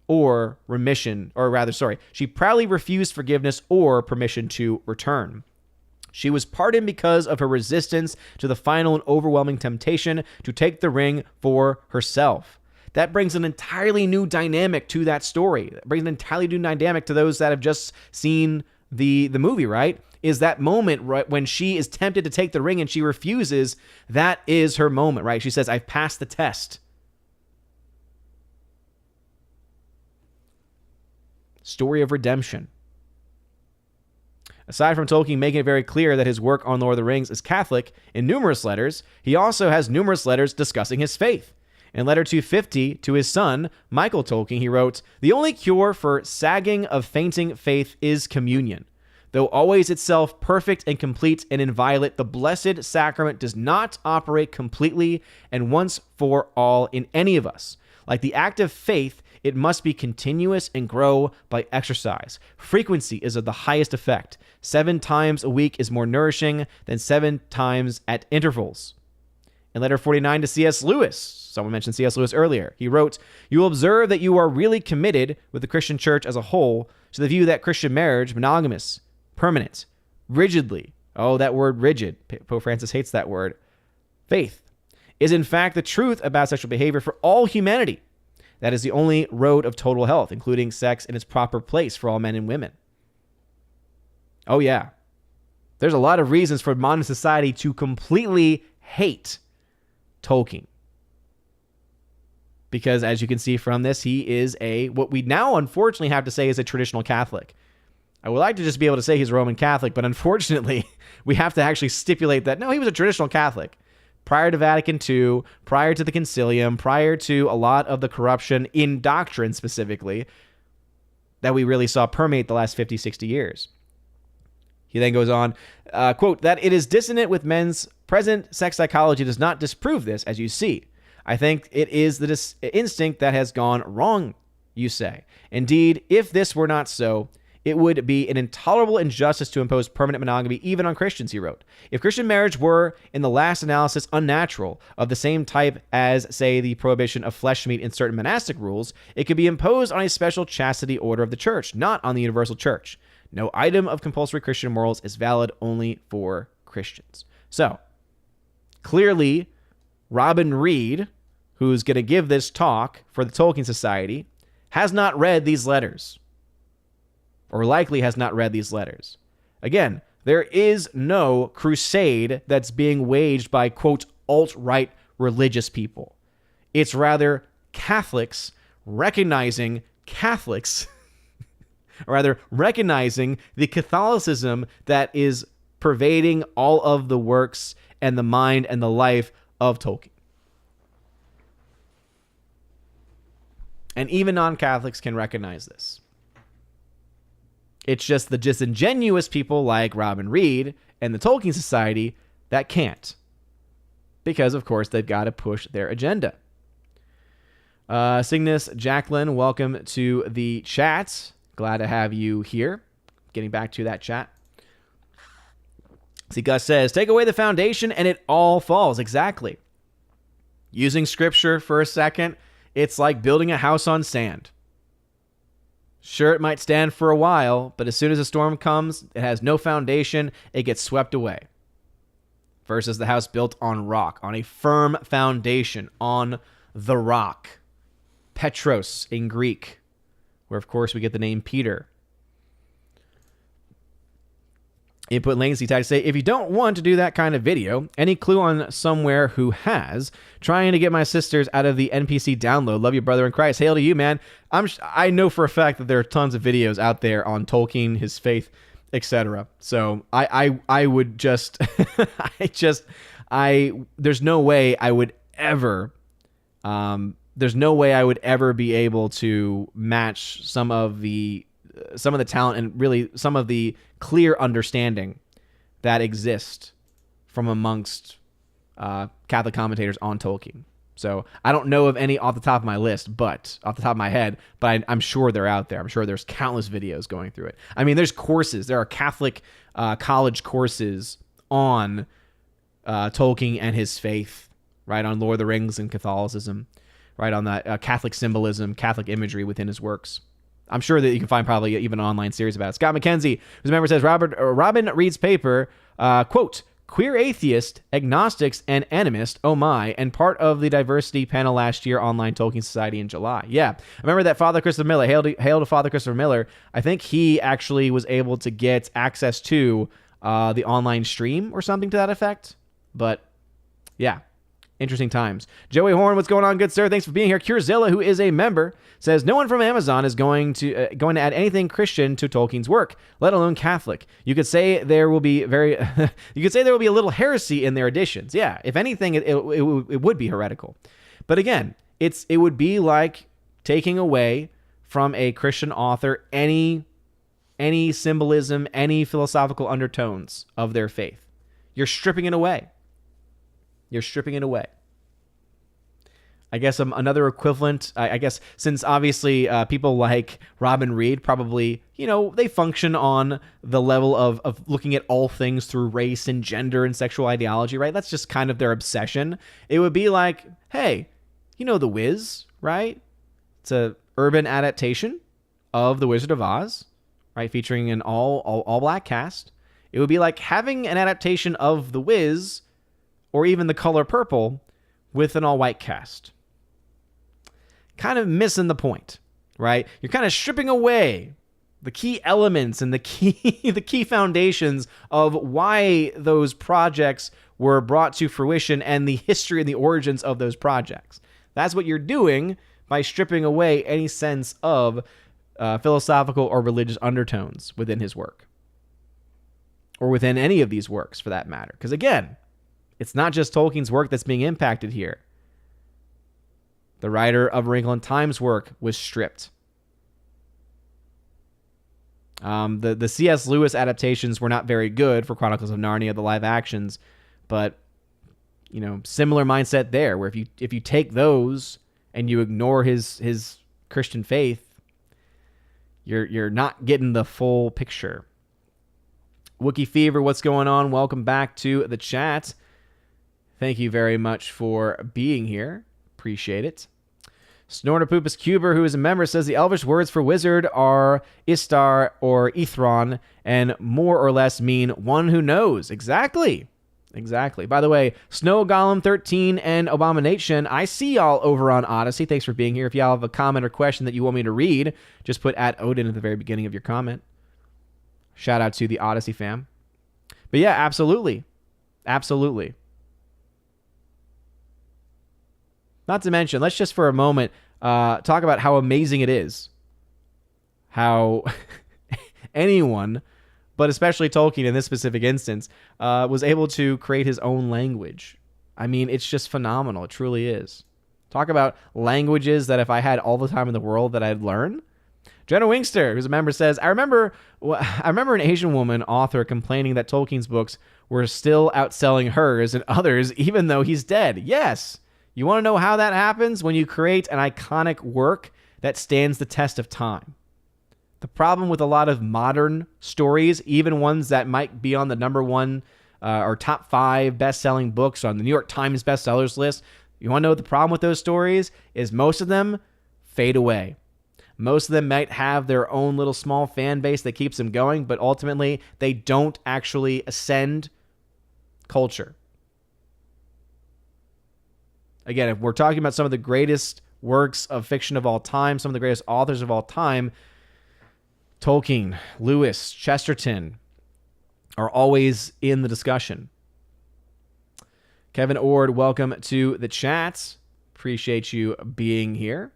or she proudly refused forgiveness or permission to return. She was pardoned because of her resistance to the final and overwhelming temptation to take the ring for herself. That brings an entirely new dynamic to that story. That brings an entirely new dynamic to those that have just seen the movie, right? Is that moment right when she is tempted to take the ring and she refuses. That is her moment, right? She says, I've passed the test. Story of redemption. Aside from Tolkien making it very clear that his work on Lord of the Rings is Catholic in numerous letters, he also has numerous letters discussing his faith. In letter 250 to his son, Michael Tolkien, he wrote, the only cure for sagging of fainting faith is communion. Though always itself perfect and complete and inviolate, the blessed sacrament does not operate completely and once for all in any of us. Like the act of faith, it must be continuous and grow by exercise. Frequency is of the highest effect. 7 times a week is more nourishing than 7 times at intervals. In letter 49 to C.S. Lewis, someone mentioned C.S. Lewis earlier, he wrote, you will observe that you are really committed with the Christian church as a whole to the view that Christian marriage, monogamous, permanent, rigidly, that word rigid, Pope Francis hates that word, faith, is in fact the truth about sexual behavior for all humanity. That is the only road of total health, including sex in its proper place for all men and women. Oh yeah. There's a lot of reasons for modern society to completely hate Tolkien. Because as you can see from this, he is what we now unfortunately have to say is a traditional Catholic. I would like to just be able to say he's a Roman Catholic, but unfortunately, we have to actually stipulate that, no, he was a traditional Catholic. Prior to Vatican II, prior to the Concilium, prior to a lot of the corruption in doctrine specifically that we really saw permeate the last 50, 60 years. He then goes on, quote, that it is dissonant with men's present sex psychology does not disprove this, as you see. I think it is the instinct that has gone wrong, you say. Indeed, if this were not so, it would be an intolerable injustice to impose permanent monogamy even on Christians, he wrote. If Christian marriage were, in the last analysis, unnatural, of the same type as, say, the prohibition of flesh meat in certain monastic rules, it could be imposed on a special chastity order of the church, not on the universal church. No item of compulsory Christian morals is valid only for Christians. So, clearly, Robin Reed, who's going to give this talk for the Tolkien Society, has not read these letters. Or likely has not read these letters. Again, there is no crusade that's being waged by, quote, alt-right religious people. It's rather Catholics recognizing Catholics, or rather recognizing the Catholicism that is pervading all of the works and the mind and the life of Tolkien. And even non-Catholics can recognize this. It's just the disingenuous people like Robin Reed and the Tolkien Society that can't. Because, of course, they've got to push their agenda. Cygnus Jacqueline, welcome to the chat. Glad to have you here. Getting back to that chat. See, Gus says, take away the foundation and it all falls. Exactly. Using scripture for a second, it's like building a house on sand. Sure, it might stand for a while, but as soon as a storm comes, it has no foundation, it gets swept away. Versus the house built on rock, on a firm foundation, on the rock. Petros in Greek, where of course we get the name Peter. Input Latency Tag to say, if you don't want to do that kind of video, any clue on somewhere who has? Trying to get my sisters out of the NPC download. Love you, brother in Christ. Hail to you, man. I know for a fact that there are tons of videos out there on Tolkien, his faith, etc. So I would just, there's no way I would ever, be able to match some of the talent and really some of the clear understanding that exists from amongst Catholic commentators on Tolkien. So I don't know of any off the top of my list, but off the top of my head, but I'm sure they're out there. I'm sure there's countless videos going through it. I mean, there's courses. There are Catholic college courses on Tolkien and his faith, right, on Lord of the Rings and Catholicism, right, on that Catholic symbolism, Catholic imagery within his works. I'm sure that you can find probably even an online series about it. Scott McKenzie, who's a member, says, Robin reads paper, quote, queer atheist, agnostics, and animist, oh my, and part of the diversity panel last year, Online Tolkien Society in July. Yeah, I remember that Father Christopher Miller, hail to Father Christopher Miller. I think he actually was able to get access to the online stream or something to that effect. But yeah, interesting times. Joey Horn, what's going on, good sir? Thanks for being here. Curezilla, who is a member, says no one from Amazon is going to add anything Christian to Tolkien's work, let alone Catholic. You could say there will be a little heresy in their editions. Yeah, if anything, it would be heretical. But again, it would be like taking away from a Christian author any symbolism, any philosophical undertones of their faith. You're stripping it away. I guess another equivalent, I guess, since obviously people like Robin Reed probably, they function on the level of looking at all things through race and gender and sexual ideology, right? That's just kind of their obsession. It would be like, hey, The Wiz, right? It's a urban adaptation of The Wizard of Oz, right? Featuring an all black cast. It would be like having an adaptation of The Wiz or even The Color Purple with an all white cast. Kind of missing the point, right? You're kind of stripping away the key elements and the key foundations of why those projects were brought to fruition and the history and the origins of those projects. That's what you're doing by stripping away any sense of philosophical or religious undertones within his work, or within any of these works for that matter. Because again, it's not just Tolkien's work that's being impacted here. The writer of Wrinkle in Time's work was stripped. The C.S. Lewis adaptations were not very good for Chronicles of Narnia, the live actions, but similar mindset there, where if you take those and you ignore his Christian faith, you're not getting the full picture. Wookie Fever, what's going on? Welcome back to the chat. Thank you very much for being here. Appreciate it. Snortopupus Cuber, who is a member, says the Elvish words for wizard are Istar or Ithron, and more or less mean one who knows. Exactly. By the way, Snow Golem 13 and Abomination, I see y'all over on Odyssey. Thanks for being here. If y'all have a comment or question that you want me to read, just put @Odin at the very beginning of your comment. Shout out to the Odyssey fam. But yeah, absolutely. Not to mention, let's just for a moment talk about how amazing it is how anyone, but especially Tolkien in this specific instance, was able to create his own language. I mean, it's just phenomenal. It truly is. Talk about languages that if I had all the time in the world that I'd learn. Jenna Wingster, who's a member, says, I remember an Asian woman author complaining that Tolkien's books were still outselling hers and others, even though he's dead. Yes. You want to know how that happens? When you create an iconic work that stands the test of time. The problem with a lot of modern stories, even ones that might be on the number one or top 5 best-selling books on the New York Times bestsellers list. You want to know what the problem with those stories is? Most of them fade away. Most of them might have their own little small fan base that keeps them going, but ultimately they don't actually ascend culture. Again, if we're talking about some of the greatest works of fiction of all time, some of the greatest authors of all time, Tolkien, Lewis, Chesterton are always in the discussion. Kevin Ord, welcome to the chat. Appreciate you being here.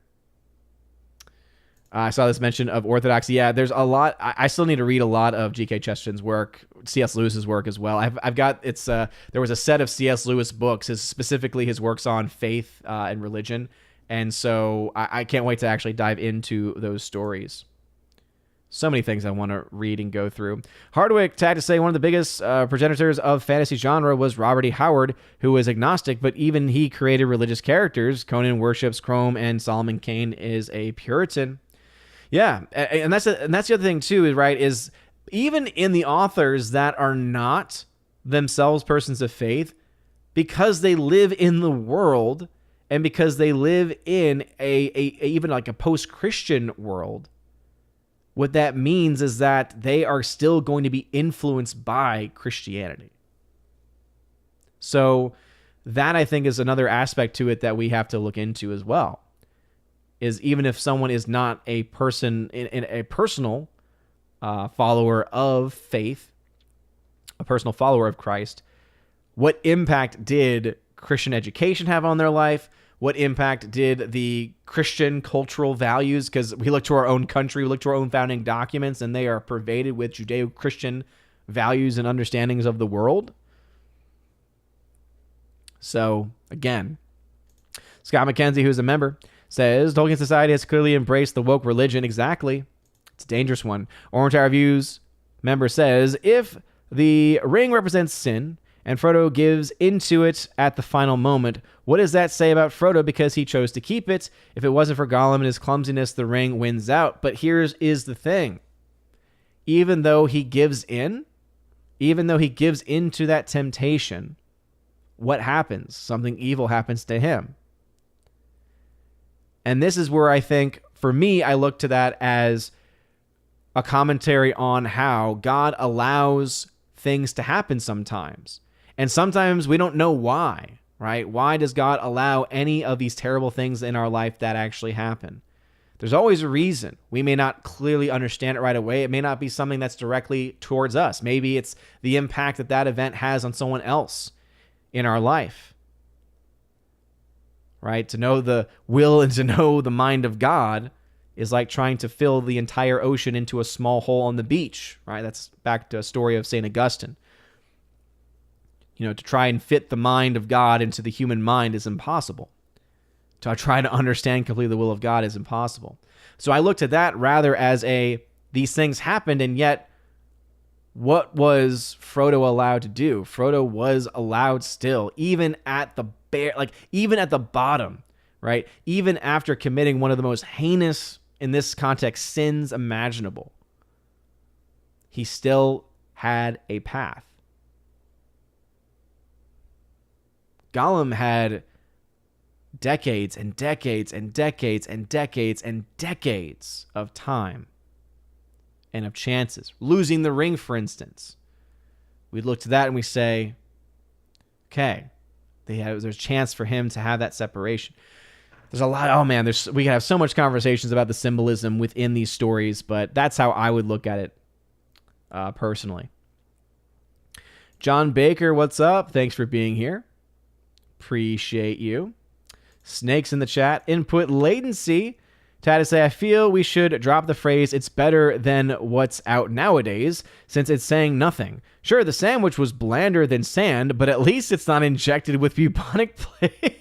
I saw this mention of orthodoxy. Yeah, there's a lot. I still need to read a lot of G.K. Chesterton's work, C.S. Lewis's work as well. I've got, there was a set of C.S. Lewis books, specifically his works on faith and religion. And so I can't wait to actually dive into those stories. So many things I want to read and go through. Hardwick tagged to say one of the biggest progenitors of fantasy genre was Robert E. Howard, who was agnostic, but even he created religious characters. Conan worships Chrome, and Solomon Kane is a Puritan. Yeah, and that's the other thing too, right? Is even in the authors that are not themselves persons of faith, because they live in the world and because they live in a even like a post-Christian world. What that means is that they are still going to be influenced by Christianity. So that, I think, is another aspect to it that we have to look into as well. Is even if someone is not a person, in a personal follower of faith, a personal follower of Christ, what impact did Christian education have on their life? What impact did the Christian cultural values, because we look to our own country, we look to our own founding documents, and they are pervaded with Judeo-Christian values and understandings of the world. So, again, Scott McKenzie, who's a member, says, Tolkien Society has clearly embraced the woke religion. Exactly. It's a dangerous one. Orange Tower Reviews member says, if the ring represents sin, and Frodo gives into it at the final moment, what does that say about Frodo because he chose to keep it? If it wasn't for Gollum and his clumsiness, the ring wins out. But here's the thing. Even though he gives into that temptation, what happens? Something evil happens to him. And this is where I think, for me, I look to that as a commentary on how God allows things to happen sometimes. And sometimes we don't know why, right? Why does God allow any of these terrible things in our life that actually happen? There's always a reason. We may not clearly understand it right away. It may not be something that's directly towards us. Maybe it's the impact that event has on someone else in our life, right? To know the will and to know the mind of God is like trying to fill the entire ocean into a small hole on the beach, right? That's back to a story of St. Augustine. To try and fit the mind of God into the human mind is impossible. To try to understand completely the will of God is impossible. So I looked at that rather as these things happened, and yet what was Frodo allowed to do? Frodo was allowed still, even at the even at the bottom, right? Even after committing one of the most heinous, in this context, sins imaginable, he still had a path. Gollum had decades and decades and decades and decades and decades of time and of chances. Losing the ring, for instance. We look to that and we say, okay, there's a chance for him to have that separation. There's a lot. Oh man, we can have so much conversations about the symbolism within these stories, but that's how I would look at it personally. John Baker, what's up? Thanks for being here. Appreciate you. Snakes in the chat. Input latency. Tad to say, I feel we should drop the phrase, it's better than what's out nowadays, since it's saying nothing. Sure, the sandwich was blander than sand, but at least it's not injected with bubonic plague.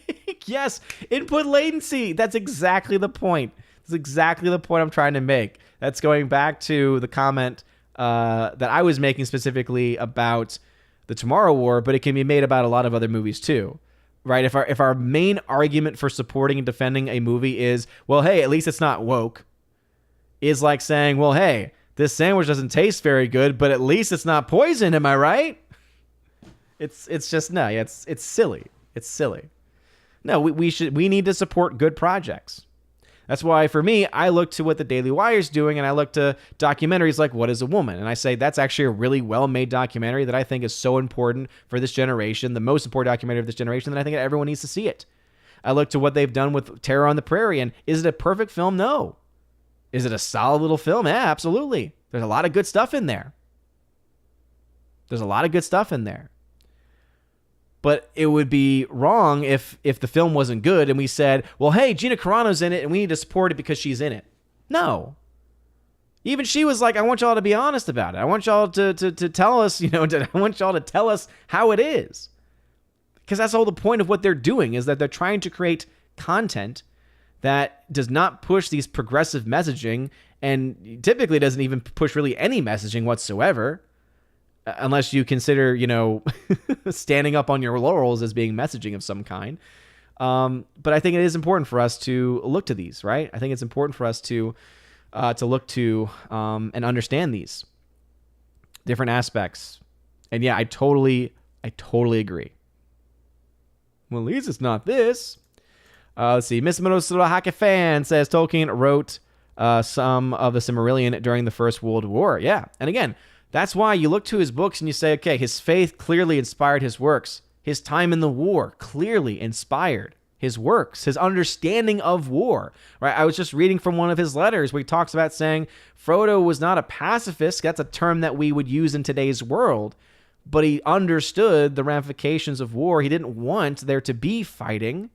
Yes, input latency. That's exactly the point. That's exactly the point I'm trying to make. That's going back to the comment that I was making specifically about the Tomorrow War, but it can be made about a lot of other movies too. Right? If our main argument for supporting and defending a movie is, well, hey, at least it's not woke, is like saying, well, hey, this sandwich doesn't taste very good, but at least it's not poison, am I right? It's just no. It's silly. It's silly. No, we need to support good projects. That's why, for me, I look to what the Daily Wire's doing, and I look to documentaries like What is a Woman? And I say that's actually a really well-made documentary that I think is so important for this generation, the most important documentary of this generation, that I think everyone needs to see it. I look to what they've done with Terror on the Prairie, and is it a perfect film? No. Is it a solid little film? Yeah, absolutely. There's a lot of good stuff in there. But it would be wrong if the film wasn't good and we said, well, hey, Gina Carano's in it and we need to support it because she's in it. No. Even she was like, I want y'all to be honest about it. I want y'all to tell us, I want y'all to tell us how it is. Because that's all the point of what they're doing, is that they're trying to create content that does not push these progressive messaging and typically doesn't even push really any messaging whatsoever. Unless you consider, standing up on your laurels as being messaging of some kind. But I think it is important for us to look to these, right? I think it's important for us to look to and understand these different aspects. And yeah, I totally agree. Well, at least it's not this. Let's see. Miss Monosahake fan says Tolkien wrote some of the Silmarillion during the First World War. Yeah, and again, that's why you look to his books and you say, okay, his faith clearly inspired his works. His time in the war clearly inspired his works, his understanding of war. Right? I was just reading from one of his letters where he talks about saying Frodo was not a pacifist. That's a term that we would use in today's world. But he understood the ramifications of war. He didn't want there to be fighting.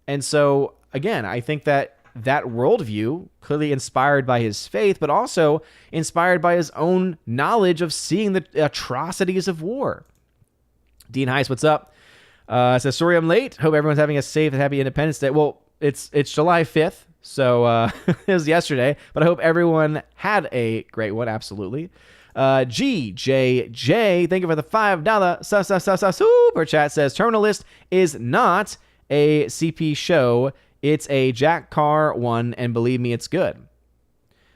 And so, again, I think that worldview, clearly inspired by his faith, but also inspired by his own knowledge of seeing the atrocities of war. Dean Heiss, what's up? Says, sorry I'm late. Hope everyone's having a safe and happy Independence Day. Well, it's July 5th, so it was yesterday, but I hope everyone had a great one, absolutely. GJJ, thank you for the $5 super chat, says, Terminal List is not a CP show. It's a Jack Carr one, and believe me, it's good.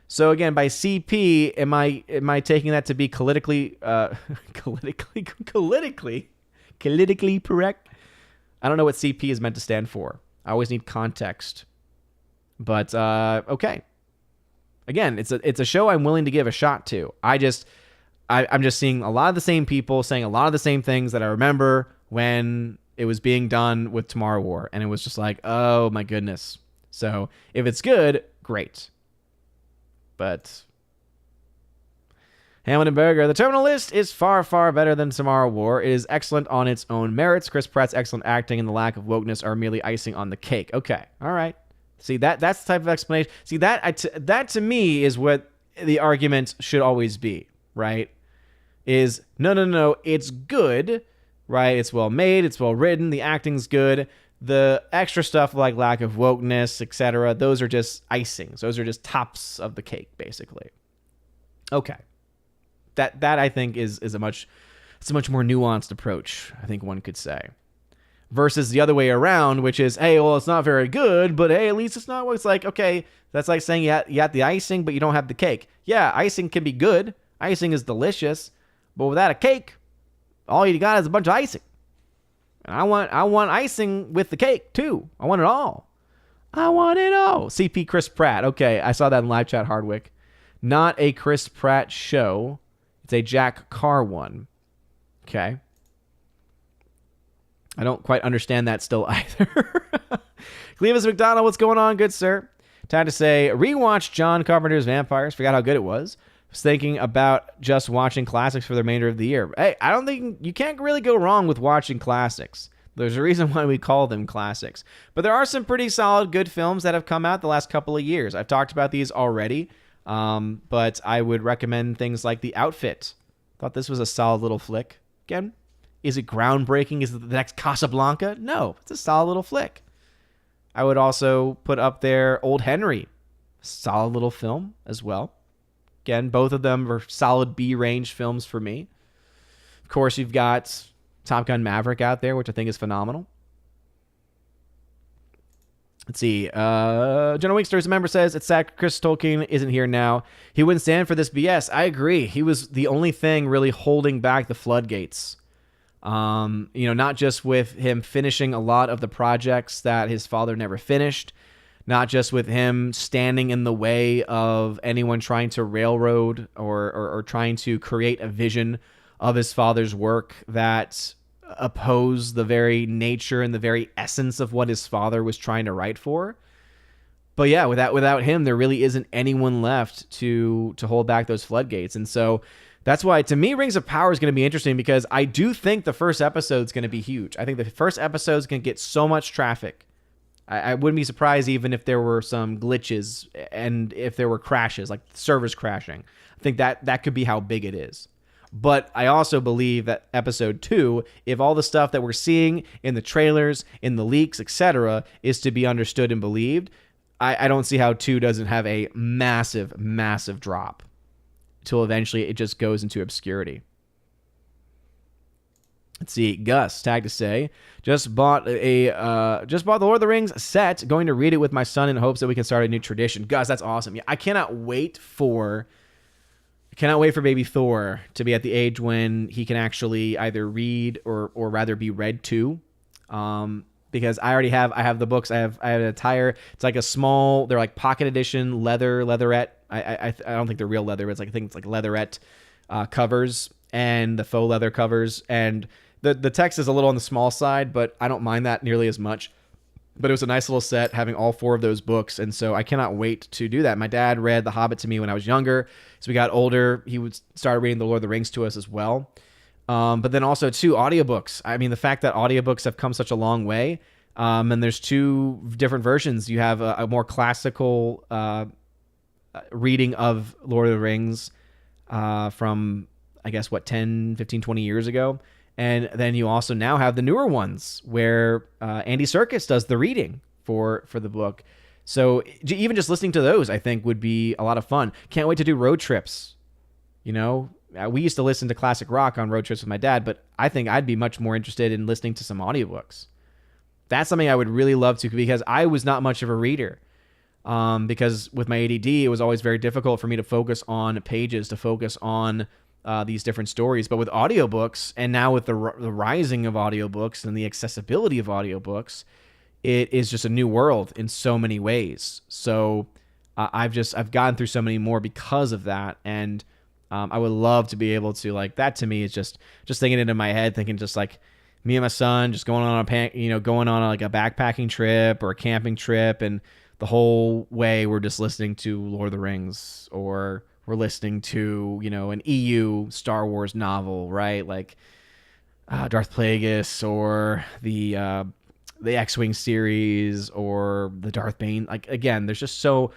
So again, by CP, am I taking that to be politically correct? I don't know what CP is meant to stand for. I always need context. But okay. Again, it's a show I'm willing to give a shot to. I'm just seeing a lot of the same people saying a lot of the same things that I remember when it was being done with Tomorrow War, and it was just like, oh my goodness. So if it's good, great. But Hamilton Berger, the Terminal List is far, far better than Tomorrow War. It is excellent on its own merits. Chris Pratt's excellent acting and the lack of wokeness are merely icing on the cake. Okay, all right. See, that's the type of explanation. See, that to me is what the argument should always be, right? Is no, it's good. Right, it's well made, it's well written, the acting's good. The extra stuff like lack of wokeness, etc., those are just icings. Those are just tops of the cake, basically. Okay, that I think is a much more nuanced approach, I think one could say, versus the other way around, which is, hey, well, it's not very good, but hey, at least it's not. It's like, okay, that's like saying you got the icing, but you don't have the cake. Yeah, icing can be good. Icing is delicious, but without a cake, all you got is a bunch of icing. And I want icing with the cake, too. I want it all. CP Chris Pratt. Okay, I saw that in live chat, Hardwick. Not a Chris Pratt show. It's a Jack Carr one. Okay. I don't quite understand that still either. Clevis McDonald, what's going on, good sir? Time to say, rewatch John Carpenter's Vampires. Forgot how good it was. Was thinking about just watching classics for the remainder of the year. Hey, I don't think you can't really go wrong with watching classics. There's a reason why we call them classics. But there are some pretty solid, good films that have come out the last couple of years. I've talked about these already, but I would recommend things like The Outfit. Thought this was a solid little flick. Again, is it groundbreaking? Is it the next Casablanca? No, it's a solid little flick. I would also put up there Old Henry. Solid little film as well. Again, both of them are solid B-range films for me. Of course, you've got Top Gun Maverick out there, which I think is phenomenal. Let's see. General Winkster's a member says, it's sad Chris Tolkien isn't here now. He wouldn't stand for this BS. I agree. He was the only thing really holding back the floodgates. Not just with him finishing a lot of the projects that his father never finished, not just with him standing in the way of anyone trying to railroad or trying to create a vision of his father's work that oppose the very nature and the very essence of what his father was trying to write for. But yeah, without him, there really isn't anyone left to hold back those floodgates. And so that's why, to me, Rings of Power is going to be interesting, because I do think the first episode is going to be huge. I think the first episode is going to get so much traffic. I wouldn't be surprised even if there were some glitches and if there were crashes, like servers crashing. I think that could be how big it is. But I also believe that episode 2, if all the stuff that we're seeing in the trailers, in the leaks, etc., is to be understood and believed, I don't see how 2 doesn't have a massive, massive drop until eventually it just goes into obscurity. Let's see. Gus tagged to say, just bought the Lord of the Rings set. Going to read it with my son in hopes that we can start a new tradition. Gus, that's awesome. Yeah, I cannot wait for baby Thor to be at the age when he can actually either read or rather be read to. Because I have the books. I have an entire, it's like a small, they're like pocket edition leatherette. I don't think they're real leather, but I think it's like leatherette covers and the faux leather covers, and the text is a little on the small side, but I don't mind that nearly as much. But it was a nice little set having all 4 of those books, and so I cannot wait to do that. My dad read The Hobbit to me when I was younger. As we got older, he would start reading The Lord of the Rings to us as well. But then also, too, audiobooks. I mean, the fact that audiobooks have come such a long way, and there's 2 different versions. You have a more classical reading of Lord of the Rings from, I guess, 10, 15, 20 years ago. And then you also now have the newer ones where Andy Serkis does the reading for the book. So even just listening to those, I think, would be a lot of fun. Can't wait to do road trips. We used to listen to classic rock on road trips with my dad, but I think I'd be much more interested in listening to some audiobooks. That's something I would really love to, because I was not much of a reader. Because with my ADD, it was always very difficult for me to focus on pages, to focus on these different stories. But with audiobooks, and now with the rising of audiobooks and the accessibility of audiobooks, it is just a new world in so many ways. So I've gotten through so many more because of that. And I would love to be able to, like, that to me is just thinking it in my head, thinking just like me and my son just going on like a backpacking trip or a camping trip, and the whole way we're just listening to Lord of the Rings, or we're listening to, an EU Star Wars novel, right? Like Darth Plagueis, or the X-Wing series, or the Darth Bane. Like, again, there's just so,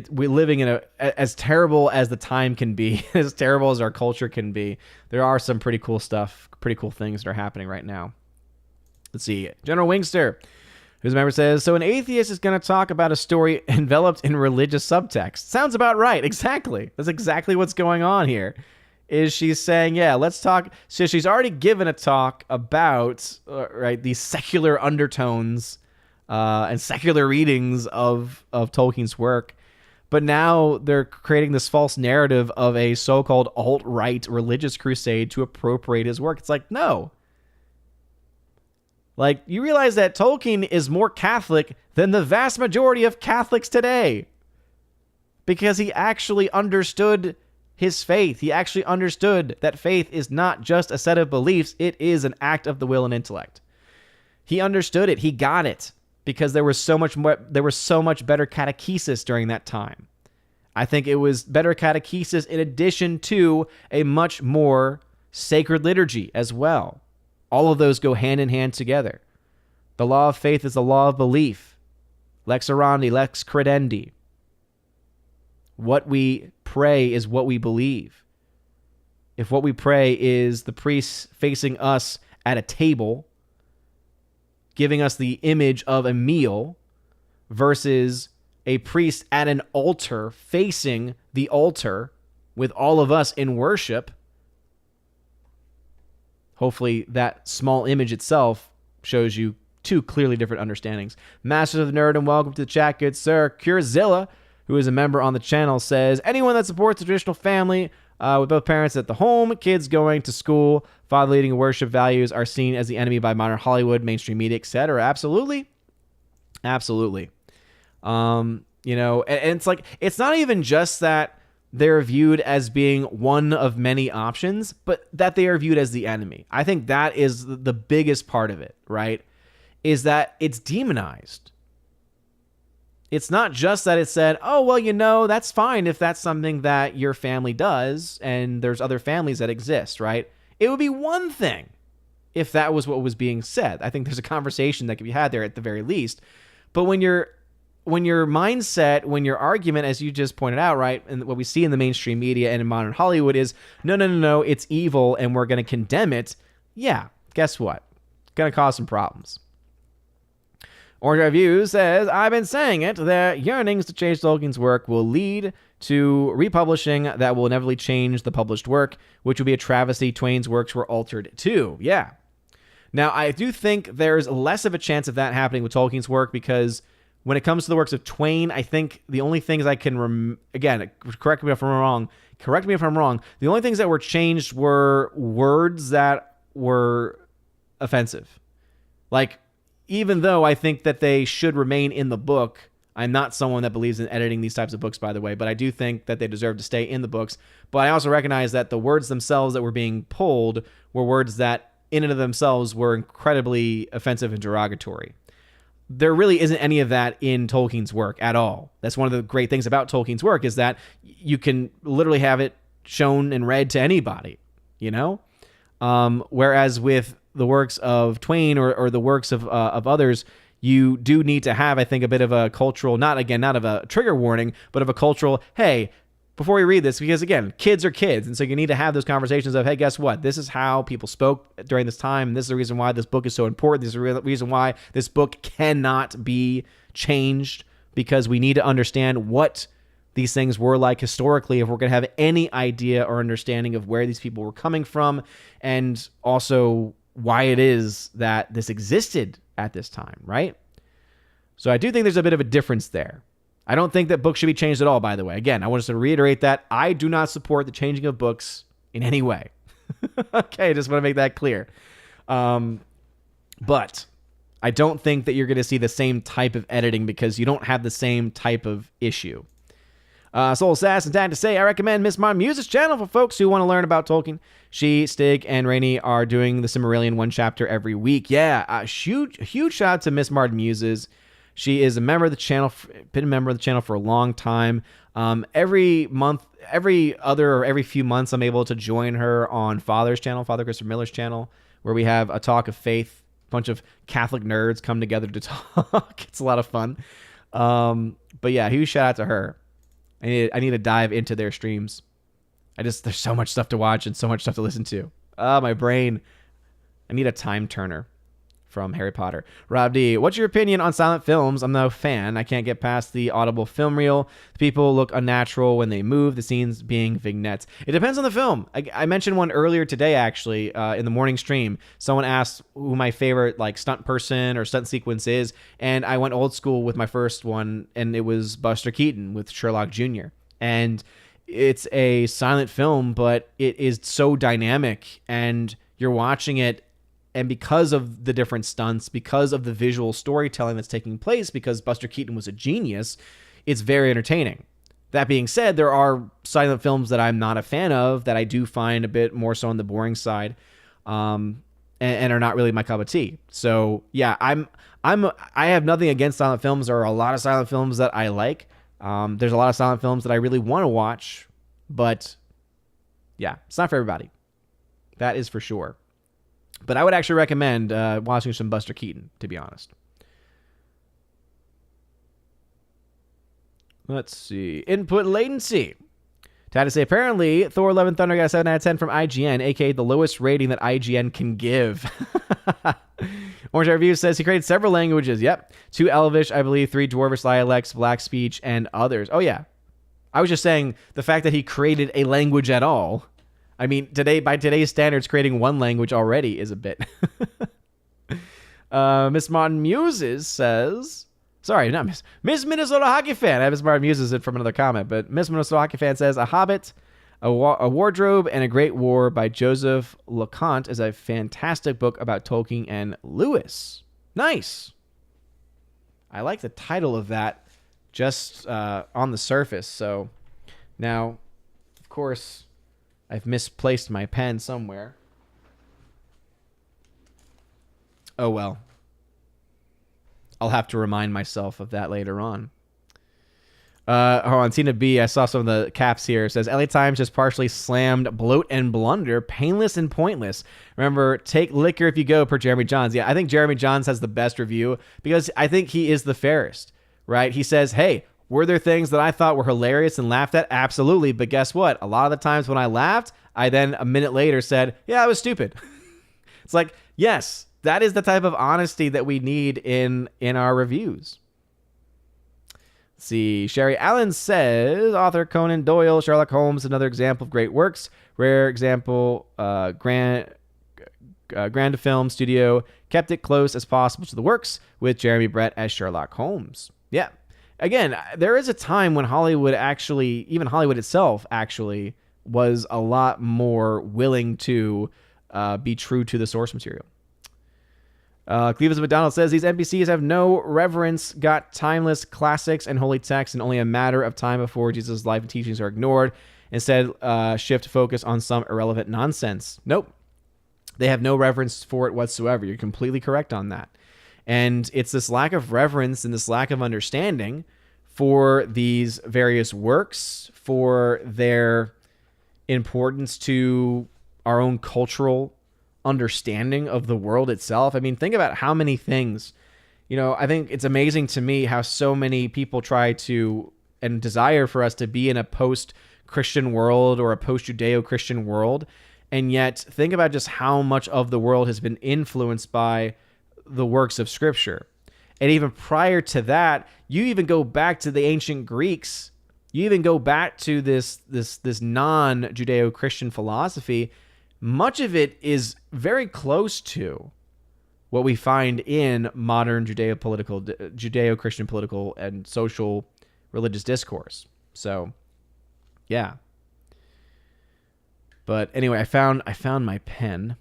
we're living in as terrible as the time can be, as terrible as our culture can be. There are some pretty cool stuff, pretty cool things that are happening right now. Let's see. General Wingster, whose member says, so an atheist is going to talk about a story enveloped in religious subtext. Sounds about right. Exactly. That's exactly what's going on here. Is she's saying, yeah, let's talk. So she's already given a talk about these secular undertones and secular readings of Tolkien's work. But now they're creating this false narrative of a so-called alt-right religious crusade to appropriate his work. It's like, no. Like, you realize that Tolkien is more Catholic than the vast majority of Catholics today, because he actually understood his faith. He actually understood that faith is not just a set of beliefs. It is an act of the will and intellect. He understood it. He got it, because there was so much better catechesis during that time. I think it was better catechesis in addition to a much more sacred liturgy as well. All of those go hand in hand together. The law of faith is the law of belief. Lex orandi, lex credendi. What we pray is what we believe. If what we pray is the priest facing us at a table, giving us the image of a meal, versus a priest at an altar facing the altar with all of us in worship, hopefully that small image itself shows you two clearly different understandings. Masters of the Nerd, and welcome to the chat, good sir. Curzilla, who is a member on the channel, says, anyone that supports the traditional family with both parents at the home, kids going to school, father leading worship values are seen as the enemy by modern Hollywood, mainstream media, etc. Absolutely. Absolutely. And it's like, it's not even just that they're viewed as being one of many options, but that they are viewed as the enemy. I think that is the biggest part of it, right? Is that it's demonized. It's not just that it said, oh, well, that's fine if that's something that your family does and there's other families that exist, right? It would be one thing if that was what was being said. I think there's a conversation that can be had there at the very least. But when your mindset, when your argument, as you just pointed out, right, and what we see in the mainstream media and in modern Hollywood is, no, it's evil and we're going to condemn it. Yeah, guess what? Going to cause some problems. Orange Reviews says, I've been saying it, their yearnings to change Tolkien's work will lead to republishing that will inevitably change the published work, which would be a travesty. Twain's works were altered too. Yeah. Now, I do think there's less of a chance of that happening with Tolkien's work because when it comes to the works of Twain, I think the only things I can, again, correct me if I'm wrong, the only things that were changed were words that were offensive. Like, even though I think that they should remain in the book, I'm not someone that believes in editing these types of books, by the way, but I do think that they deserve to stay in the books. But I also recognize that the words themselves that were being pulled were words that in and of themselves were incredibly offensive and derogatory. There really isn't any of that in Tolkien's work at all. That's one of the great things about Tolkien's work is that you can literally have it shown and read to anybody, whereas with the works of Twain or the works of others, you do need to have, I think, a bit of a cultural, not of a trigger warning, but of a cultural, hey, before you read this, because again, kids are kids. And so you need to have those conversations of, hey, guess what? This is how people spoke during this time. And this is the reason why this book is so important. This is the reason why this book cannot be changed, because we need to understand what these things were like historically if we're going to have any idea or understanding of where these people were coming from, and also why it is that this existed at this time, right? So I do think there's a bit of a difference there. I don't think that books should be changed at all, by the way. Again, I want to reiterate that I do not support the changing of books in any way. Okay, I just want to make that clear. But I don't think that you're going to see the same type of editing because you don't have the same type of issue. Soul Assassin had to say, I recommend Miss Martin Muse's channel for folks who want to learn about Tolkien. She, Stig, and Rainey are doing the Silmarillion one chapter every week. Yeah, huge shout out to Miss Martin Muses. She is a member of the channel, been a member of the channel for a long time. Every month, every few months, I'm able to join her on Father's channel, Father Christopher Miller's channel, where we have a talk of faith. A bunch of Catholic nerds come together to talk. It's a lot of fun. But yeah, huge shout out to her. I need to dive into their streams. There's so much stuff to watch and so much stuff to listen to. My brain. I need a time turner from Harry Potter. Rob D, what's your opinion on silent films? I'm no fan. I can't get past the audible film reel. The people look unnatural when they move, the scenes being vignettes. It depends on the film. I mentioned one earlier today, actually, in the morning stream. Someone asked who my favorite stunt person or stunt sequence is, and I went old school with my first one, and it was Buster Keaton with Sherlock Jr. And it's a silent film, but it is so dynamic, and you're watching it, and because of the different stunts, because of the visual storytelling that's taking place, because Buster Keaton was a genius, it's very entertaining. That being said, there are silent films that I'm not a fan of that I do find a bit more so on the boring side, and are not really my cup of tea. So yeah, I have nothing against silent films. There are a lot of silent films that I like. There's a lot of silent films that I really want to watch, but yeah, it's not for everybody. That is for sure. But I would actually recommend watching some Buster Keaton, to be honest. Let's see. Input latency. Had to say, apparently, Thor Love and Thunder got a 7 out of 10 from IGN, a.k.a. the lowest rating that IGN can give. Orange Review says he created several languages. Yep. 2 Elvish, I believe, 3 Dwarvish dialects, Black speech, and others. Oh, yeah. I was just saying the fact that he created a language at all. I mean, by today's standards, creating one language already is a bit. Miss Martin Muses says, sorry, not Miss Minnesota Hockey Fan. I have Miss Martin Muses it from another comment, but Miss Minnesota Hockey Fan says, A Hobbit, a Wardrobe, and a Great War by Joseph LeConte is a fantastic book about Tolkien and Lewis. Nice. I like the title of that just on the surface. So now, of course, I've misplaced my pen somewhere. Oh, well. I'll have to remind myself of that later on. Hold on, Tina B, I saw some of the caps here. It says, LA Times just partially slammed Bloat and Blunder, painless and pointless. Remember, take liquor if you go, per Jeremy Johns. Yeah, I think Jeremy Johns has the best review because I think he is the fairest, right? He says, hey, were there things that I thought were hilarious and laughed at? Absolutely. But guess what? A lot of the times when I laughed, I then a minute later said, yeah, I was stupid. It's like, yes, that is the type of honesty that we need in our reviews. Let's see, Sherry Allen says, author Conan Doyle, Sherlock Holmes, another example of great works. Rare example, Grand Film Studio kept it close as possible to the works with Jeremy Brett as Sherlock Holmes. Yeah. Again, there is a time when Hollywood actually, even Hollywood itself actually, was a lot more willing to be true to the source material. Clevis McDonald says, these NPCs have no reverence, got timeless classics and holy texts, and only a matter of time before Jesus' life and teachings are ignored. Instead, shift focus on some irrelevant nonsense. Nope. They have no reverence for it whatsoever. You're completely correct on that. And it's this lack of reverence and this lack of understanding for these various works, for their importance to our own cultural understanding of the world itself. I mean, think about how many things, I think it's amazing to me how so many people try to and desire for us to be in a post-Christian world or a post-Judeo-Christian world. And yet think about just how much of the world has been influenced by the works of Scripture. And even prior to that, you even go back to the ancient Greeks. You even go back to this non-Judeo-Christian philosophy. Much of it is very close to what we find in modern Judeo-Christian political and social religious discourse. So, yeah. But anyway, I found my pen.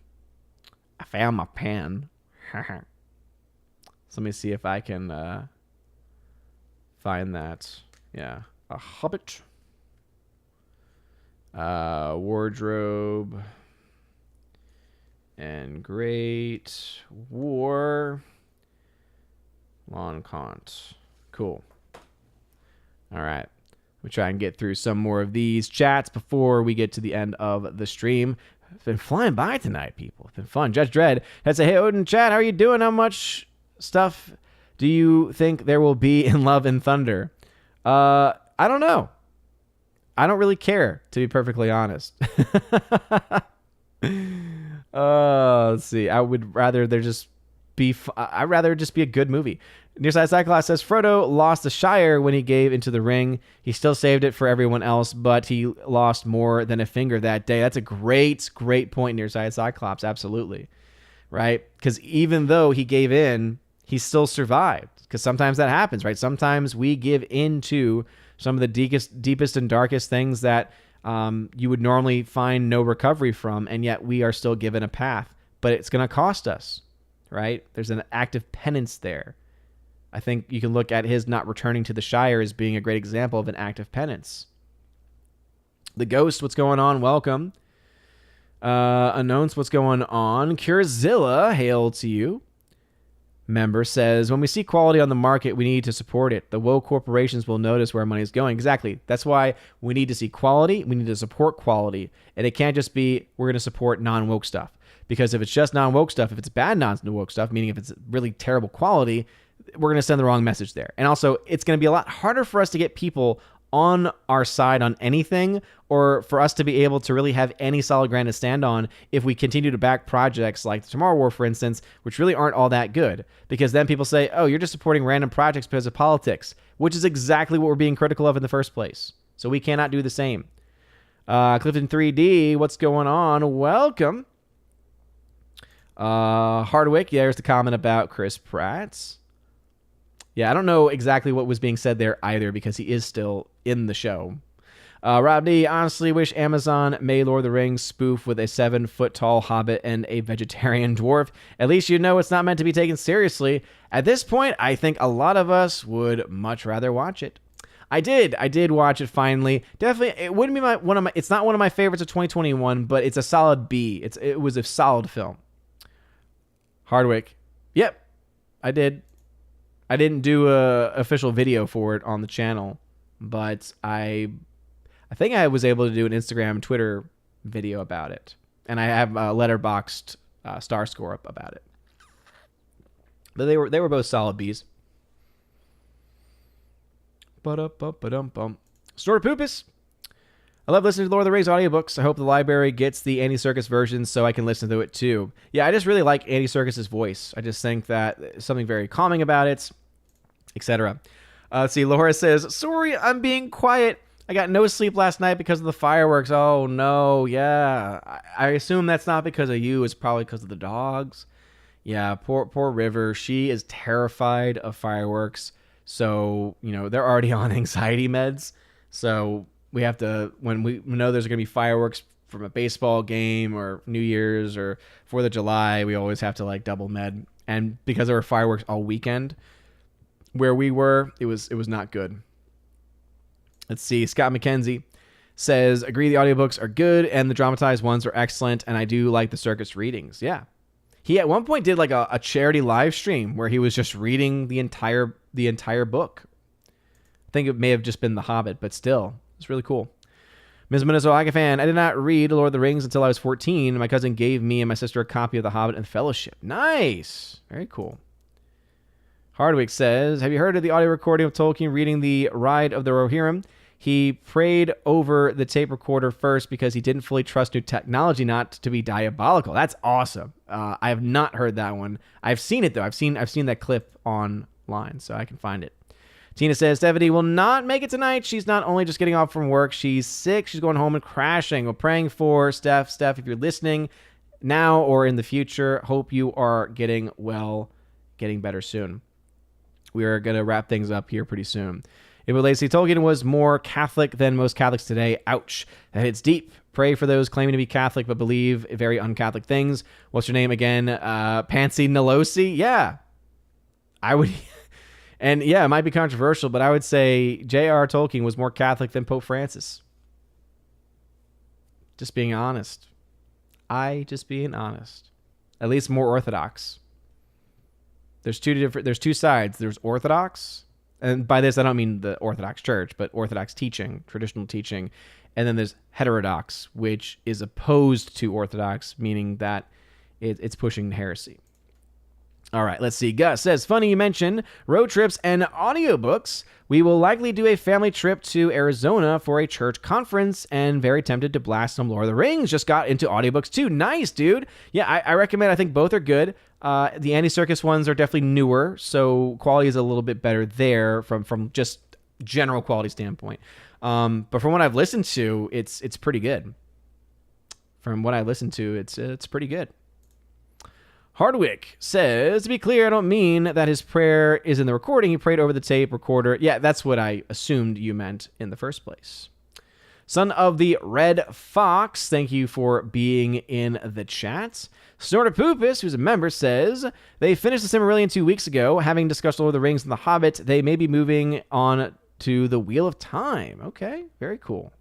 I found my pen. So let me see if I can find that. Yeah, a Hobbit, wardrobe, and Great War. LeConte. Cool. All right. We'll try and get through some more of these chats before we get to the end of the stream. It's been flying by tonight, people. It's been fun. Judge Dredd has a, hey, Odin chat, how are you doing? How much stuff do you think there will be in Love and Thunder? I don't know. I don't really care, to be perfectly honest. Let's see. I'd rather it just be a good movie. Nearside Cyclops says, Frodo lost the Shire when he gave into the ring. He still saved it for everyone else, but he lost more than a finger that day. That's a great point, Nearside Cyclops. Absolutely. Right? Because even though he gave in, he still survived. Because sometimes that happens, right? Sometimes we give into some of the deepest and darkest things that you would normally find no recovery from, and yet we are still given a path. But it's going to cost us, right? There's an act of penance there. I think you can look at his not returning to the Shire as being a great example of an act of penance. The Ghost, what's going on? Welcome. Unknowns, what's going on? Curzilla, hail to you. Member says, when we see quality on the market, we need to support it. The woke corporations will notice where money is going. Exactly. That's why we need to see quality. We need to support quality. And it can't just be, we're going to support non-woke stuff. Because if it's just non-woke stuff, if it's bad non-woke stuff, meaning if it's really terrible quality, we're going to send the wrong message there. And also, it's going to be a lot harder for us to get people on our side on anything, or for us to be able to really have any solid ground to stand on if we continue to back projects like Tomorrow War, for instance, which really aren't all that good. Because then people say, oh, you're just supporting random projects because of politics, which is exactly what we're being critical of in the first place. So we cannot do the same. Clifton 3D, what's going on? Welcome. Hardwick, there's the comment about Chris Pratt. Yeah, I don't know exactly what was being said there either because he is still in the show. Rob D, honestly wish Amazon made Lord of the Rings spoof with a 7-foot-tall hobbit and a vegetarian dwarf. At least you know it's not meant to be taken seriously. At this point, I think a lot of us would much rather watch it. I did watch it finally. Definitely, it wouldn't be it's not one of my favorites of 2021, but it's a solid B. It was a solid film. Hardwick, yep, I did. I didn't do a official video for it on the channel, but I think I was able to do an Instagram and Twitter video about it. And I have a letterboxed star score up about it. But they were both solid Bs. Snort Poopus. I love listening to Lord of the Rings audiobooks. I hope the library gets the Andy Serkis version so I can listen to it too. Yeah, I just really like Andy Serkis' voice. I just think that there's something very calming about it, etc. Let's see, Laura says, sorry, I'm being quiet. I got no sleep last night because of the fireworks. Oh, no, yeah. I assume that's not because of you. It's probably because of the dogs. Yeah, poor River. She is terrified of fireworks. So, they're already on anxiety meds. So we have to, when we know there's going to be fireworks from a baseball game or New Year's or 4th of July, we always have to double med. And because there were fireworks all weekend where we were, it was not good. Let's see. Scott McKenzie says, agree the audiobooks are good and the dramatized ones are excellent. And I do like the circus readings. Yeah. He at one point did a charity live stream where he was just reading the entire book. I think it may have just been The Hobbit, but still, it's really cool. Ms. Minnesota fan, I did not read Lord of the Rings until I was 14. My cousin gave me and my sister a copy of The Hobbit and Fellowship. Nice. Very cool. Hardwick says, have you heard of the audio recording of Tolkien reading the Ride of the Rohirrim? He prayed over the tape recorder first because he didn't fully trust new technology not to be diabolical. That's awesome. I have not heard that one. I've seen it, though. I've seen that clip online, so I can find it. Tina says, Stephanie will not make it tonight. She's not only just getting off from work, she's sick. She's going home and crashing. We're praying for Steph. Steph, if you're listening now or in the future, hope you are getting well, getting better soon. We are going to wrap things up here pretty soon. It relates to Tolkien was more Catholic than most Catholics today. Ouch. That hits deep. Pray for those claiming to be Catholic but believe very un-Catholic things. What's your name again? Pansy Nolosi? Yeah. I would... And yeah, it might be controversial, but I would say J.R. Tolkien was more Catholic than Pope Francis. Just being honest. Just being honest. At least more Orthodox. There's two sides. There's Orthodox, and by this I don't mean the Orthodox Church, but Orthodox teaching, traditional teaching. And then there's heterodox, which is opposed to Orthodox, meaning that it's pushing heresy. All right, let's see. Gus says, funny you mention road trips and audiobooks. We will likely do a family trip to Arizona for a church conference and very tempted to blast some Lord of the Rings. Just got into audiobooks too. Nice, dude. Yeah, I recommend. I think both are good. The Andy Serkis ones are definitely newer, so quality is a little bit better there from just general quality standpoint. But from what I've listened to, it's pretty good. From what I listened to, it's pretty good. Hardwick says, to be clear, I don't mean that his prayer is in the recording. He prayed over the tape recorder. Yeah, that's what I assumed you meant in the first place. Son of the Red Fox, thank you for being in the chat. Snorter Poopus, who's a member, says, they finished the Silmarillion 2 weeks ago. Having discussed Lord of the Rings and The Hobbit, they may be moving on to the Wheel of Time. Okay, very cool.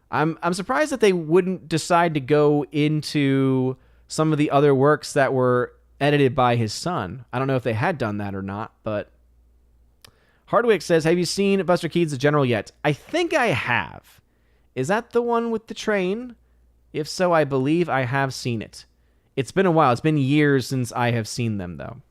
I'm surprised that they wouldn't decide to go into some of the other works that were edited by his son. I don't know if they had done that or not, but Hardwick says, have you seen Buster Keaton's The General yet? I think I have. Is that the one with the train? If so, I believe I have seen it. It's been a while. It's been years since I have seen them, though.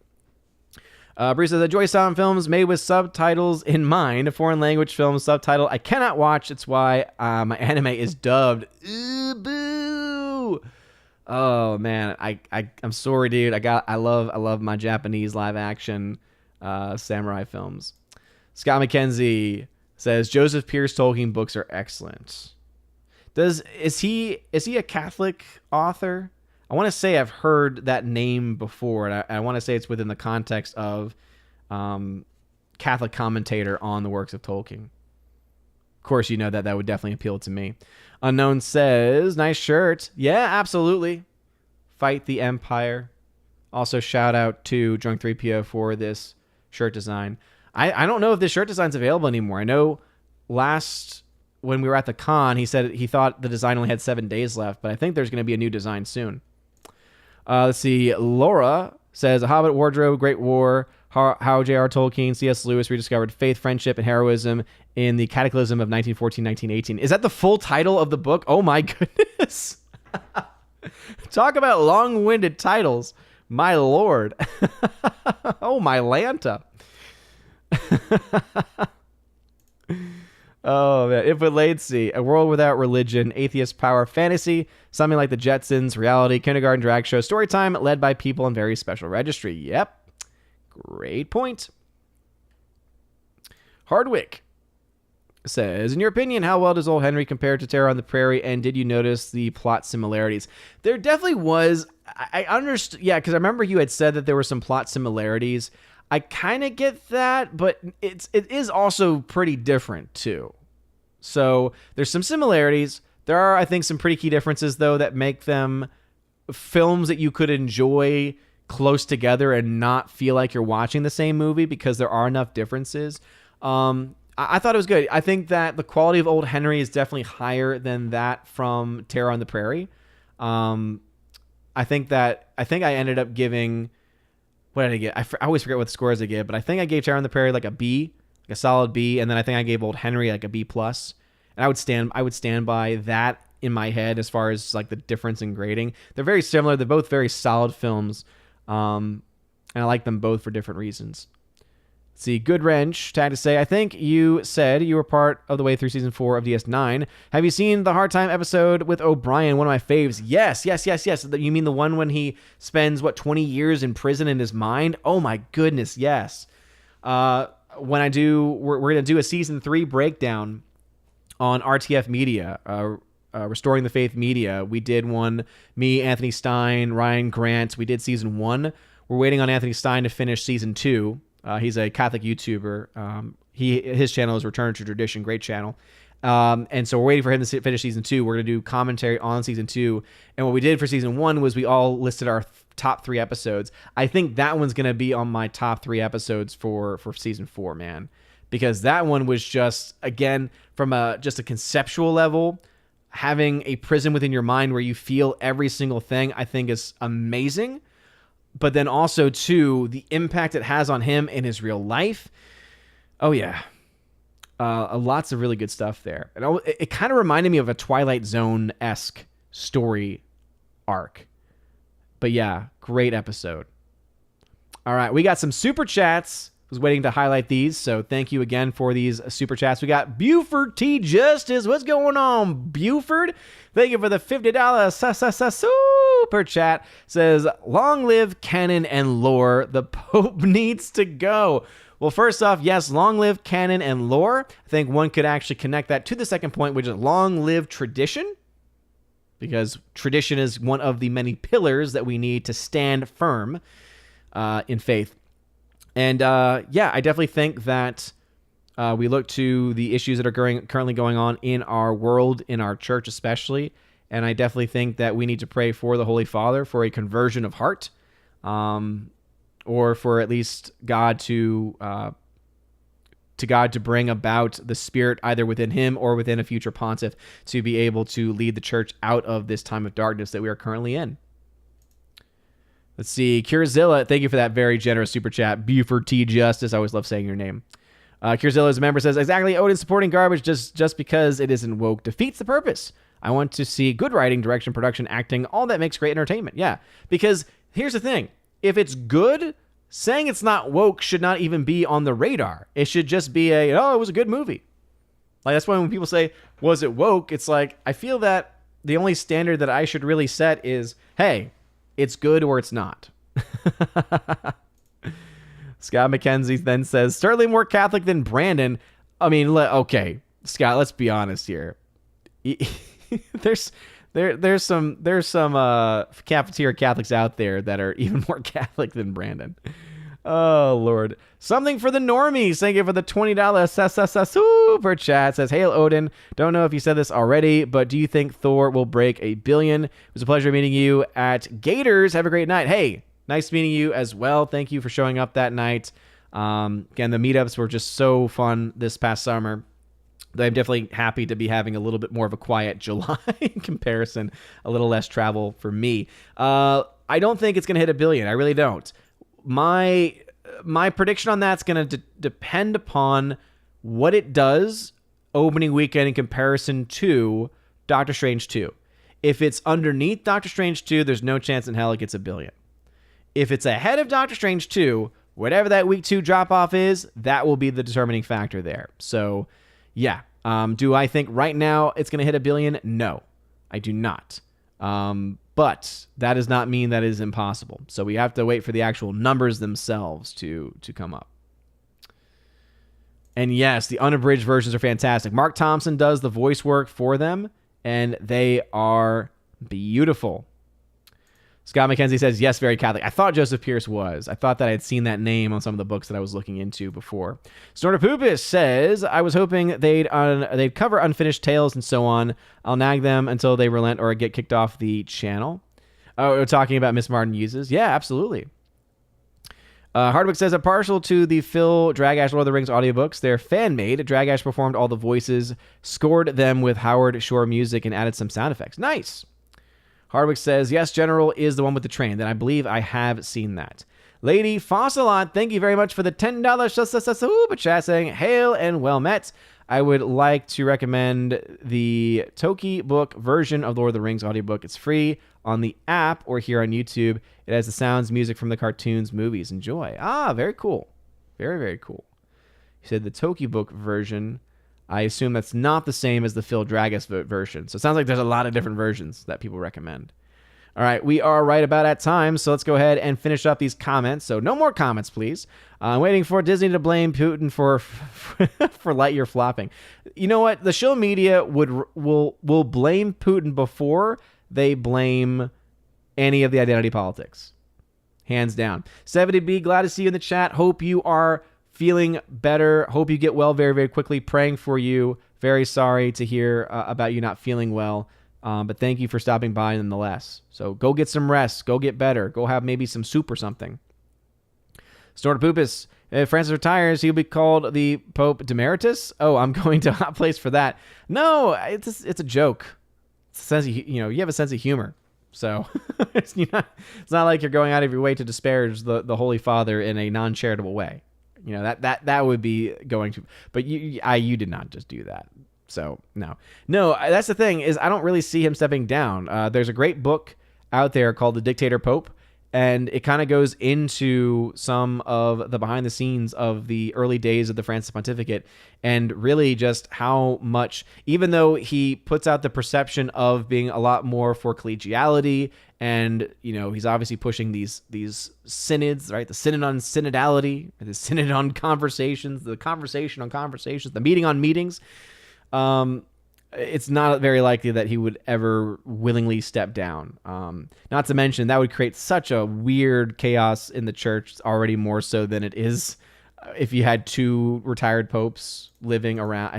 Bruce says, enjoy sound films made with subtitles in mind. A foreign language film subtitle I cannot watch. It's why my anime is dubbed. Ooh, boo! Oh man, I'm sorry, dude. I love my Japanese live action samurai films. Scott McKenzie says Joseph Pierce Tolkien books are excellent. Is he a Catholic author? I want to say I've heard that name before, and I want to say it's within the context of Catholic commentator on the works of Tolkien. Of course, you know that would definitely appeal to me. Unknown says, nice shirt. Yeah, absolutely. Fight the Empire. Also, shout out to Drunk 3PO for this shirt design. I don't know if this shirt design's available anymore. I know when we were at the con, he said he thought the design only had 7 days left, but I think there's going to be a new design soon. Let's see. Laura says, A Hobbit Wardrobe, Great War, how J.R. Tolkien, C.S. Lewis rediscovered faith, friendship, and heroism in the Cataclysm of 1914-1918. Is that the full title of the book? Oh my goodness. Talk about long-winded titles. My lord. Oh, my Lanta. Oh, man. If it laid see, a world without religion, atheist power, fantasy, something like the Jetsons, reality, kindergarten drag show, story time, led by people in very special registry. Yep. Great point. Hardwick says, in your opinion, how well does Old Henry compare to Terror on the Prairie, and did you notice the plot similarities? There definitely was. I understood, yeah, because I remember you had said that there were some plot similarities. I kind of get that, but it is also pretty different too. So there's some similarities. There are, I think, some pretty key differences though that make them films that you could enjoy close together and not feel like you're watching the same movie because there are enough differences. I thought it was good. I think that the quality of Old Henry is definitely higher than that from Terror on the Prairie. I think I ended up giving, what did I get? I always forget what the scores I gave, but I think I gave Terror on the Prairie like a B, like a solid B, and then I think I gave Old Henry like a B plus. And I would stand by that in my head as far as like the difference in grading. They're very similar. They're both very solid films, and I like them both for different reasons. See, Good Wrench tagged to say, I think you said you were part of the way through season 4 of DS9. Have you seen the Hard Time episode with O'Brien, one of my faves? Yes. You mean the one when he spends, 20 years in prison in his mind? Oh my goodness, yes. We're going to do a season 3 breakdown on RTF Media, Restoring the Faith Media. We did one, me, Anthony Stein, Ryan Grant. We did season 1. We're waiting on Anthony Stein to finish season 2. He's a Catholic YouTuber. His channel is Return to Tradition, great channel. And so we're waiting for him to finish season 2. We're going to do commentary on season 2. And what we did for season 1 was we all listed our top 3 episodes. I think that one's going to be on my top 3 episodes for season 4, man. Because that one was just, again, from just a conceptual level, having a prison within your mind where you feel every single thing, I think is amazing. But then also, too, the impact it has on him in his real life. Oh, yeah. Lots of really good stuff there. And it kind of reminded me of a Twilight Zone-esque story arc. But yeah, great episode. All right, we got some super chats. I was waiting to highlight these, so thank you again for these super chats. We got Buford T. Justice. What's going on, Buford? Thank you for the $50 super chat. Says, long live canon and lore. The Pope needs to go. Well, first off, yes, long live canon and lore. I think one could actually connect that to the second point, which is long live tradition. Because tradition is one of the many pillars that we need to stand firm in faith. And I definitely think that we look to the issues that are currently going on in our world, in our church especially, and I definitely think that we need to pray for the Holy Father for a conversion of heart, or for at least God to bring about the Spirit either within him or within a future pontiff to be able to lead the church out of this time of darkness that we are currently in. Let's see. Curzilla, thank you for that very generous super chat. Buford T. Justice. I always love saying your name. Curzilla's a member says, exactly, Odin supporting garbage just because it isn't woke defeats the purpose. I want to see good writing, direction, production, acting, all that makes great entertainment. Yeah, because here's the thing. If it's good, saying it's not woke should not even be on the radar. It should just be it was a good movie. Like, that's why when people say, was it woke? It's like, I feel that the only standard that I should really set is, hey, it's good or it's not. Scott McKenzie then says, certainly more Catholic than Brandon. I mean, okay, Scott, let's be honest here. There's some cafeteria Catholics out there that are even more Catholic than Brandon. Oh, Lord. Something for the normies. Thank you for the $20 super chat. Says, Hail Odin. Don't know if you said this already, but do you think Thor will break 1 billion? It was a pleasure meeting you at Gators. Have a great night. Hey, nice meeting you as well. Thank you for showing up that night. Again, the meetups were just so fun this past summer. I'm definitely happy to be having a little bit more of a quiet July in comparison, a little less travel for me. I don't think it's going to hit 1 billion. I really don't. My prediction on that's going to depend upon what it does opening weekend in comparison to Doctor Strange 2. If it's underneath Doctor Strange 2, there's no chance in hell it gets 1 billion. If it's ahead of Doctor Strange 2, whatever that week 2 drop-off is, that will be the determining factor there. So, yeah. Do I think right now it's going to hit 1 billion? No, I do not. But that does not mean that is impossible. So we have to wait for the actual numbers themselves to come up. And yes, the unabridged versions are fantastic. Mark Thompson does the voice work for them, and they are beautiful. Scott McKenzie says, yes, very Catholic. I thought Joseph Pierce was. I thought that I had seen that name on some of the books that I was looking into before. Snorter Poopus says, I was hoping they'd cover unfinished tales and so on. I'll nag them until they relent or get kicked off the channel. Oh, we're talking about Miss Martin uses. Yeah, absolutely. Hardwick says, I'm partial to the Phil Dragash Lord of the Rings audiobooks. They're fan-made. Dragash performed all the voices, scored them with Howard Shore music, and added some sound effects. Nice. Hardwick says, yes, General is the one with the train. Then I believe I have seen that. Lady Fossilot, thank you very much for the $10 super chat saying, hail and well met. I would like to recommend the Tolkien book version of Lord of the Rings audiobook. It's free on the app or here on YouTube. It has the sounds, music from the cartoons, movies. Enjoy. Ah, very cool. Very, very cool. He said the Tolkien book version. I assume that's not the same as the Phil Dragas version. So it sounds like there's a lot of different versions that people recommend. All right, we are right about at time, so let's go ahead and finish up these comments. So no more comments, please. I'm waiting for Disney to blame Putin for Lightyear flopping. You know what? The show media will blame Putin before they blame any of the identity politics. Hands down. 70B, glad to see you in the chat. Hope you are feeling better. Hope you get well very, very quickly. Praying for you. Very sorry to hear about you not feeling well. But thank you for stopping by nonetheless. So go get some rest. Go get better. Go have maybe some soup or something. Snorter Poopus. If Francis retires, he'll be called the Pope Demeritus. Oh, I'm going to a hot place for that. No, it's a joke. It's a sense of, you have a sense of humor. So it's not like you're going out of your way to disparage the Holy Father in a non-charitable way. That would be going to, but you did not just do that. So no, that's the thing is I don't really see him stepping down. There's a great book out there called The Dictator Pope, and it kind of goes into some of the behind the scenes of the early days of the Francis Pontificate, and really just how much, even though he puts out the perception of being a lot more for collegiality, and he's obviously pushing these synods, right? The synod on synodality, the synod on conversations, the conversation on conversations, the meeting on meetings. It's not very likely that he would ever willingly step down. Not to mention that would create such a weird chaos in the church, already more so than it is if you had two retired popes living around.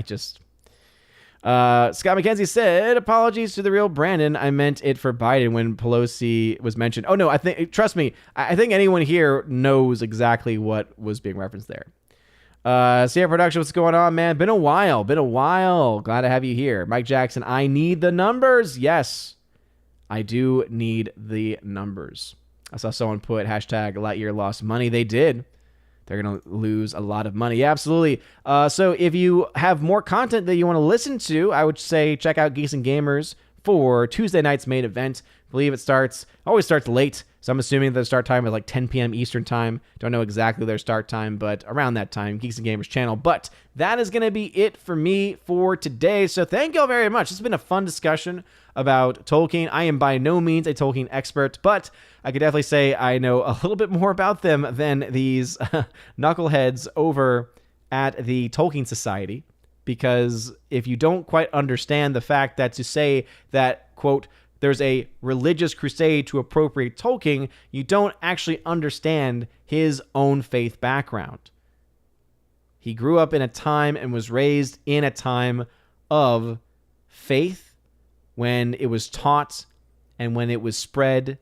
Scott McKenzie said, apologies to the real Brandon. I meant it for Biden when Pelosi was mentioned. Oh no, trust me, I think anyone here knows exactly what was being referenced there. Sierra Production, what's going on, man? Been a while. Glad to have you here. Mike Jackson, I need the numbers. Yes, I do need the numbers. I saw someone put hashtag Lightyear lost money. They did. They're going to lose a lot of money. Yeah, absolutely. So if you have more content that you want to listen to, I would say check out Geeks and Gamers for Tuesday night's main event. I believe it always starts late. So I'm assuming the start time is like 10 p.m. Eastern time. Don't know exactly their start time, but around that time, Geeks and Gamers channel. But that is going to be it for me for today. So thank you all very much. It's been a fun discussion about Tolkien. I am by no means a Tolkien expert, but I could definitely say I know a little bit more about them than these knuckleheads over at the Tolkien Society. Because if you don't quite understand the fact that to say that, quote, there's a religious crusade to appropriate Tolkien, you don't actually understand his own faith background. He grew up in a time and was raised in a time of faith when it was taught and when it was spread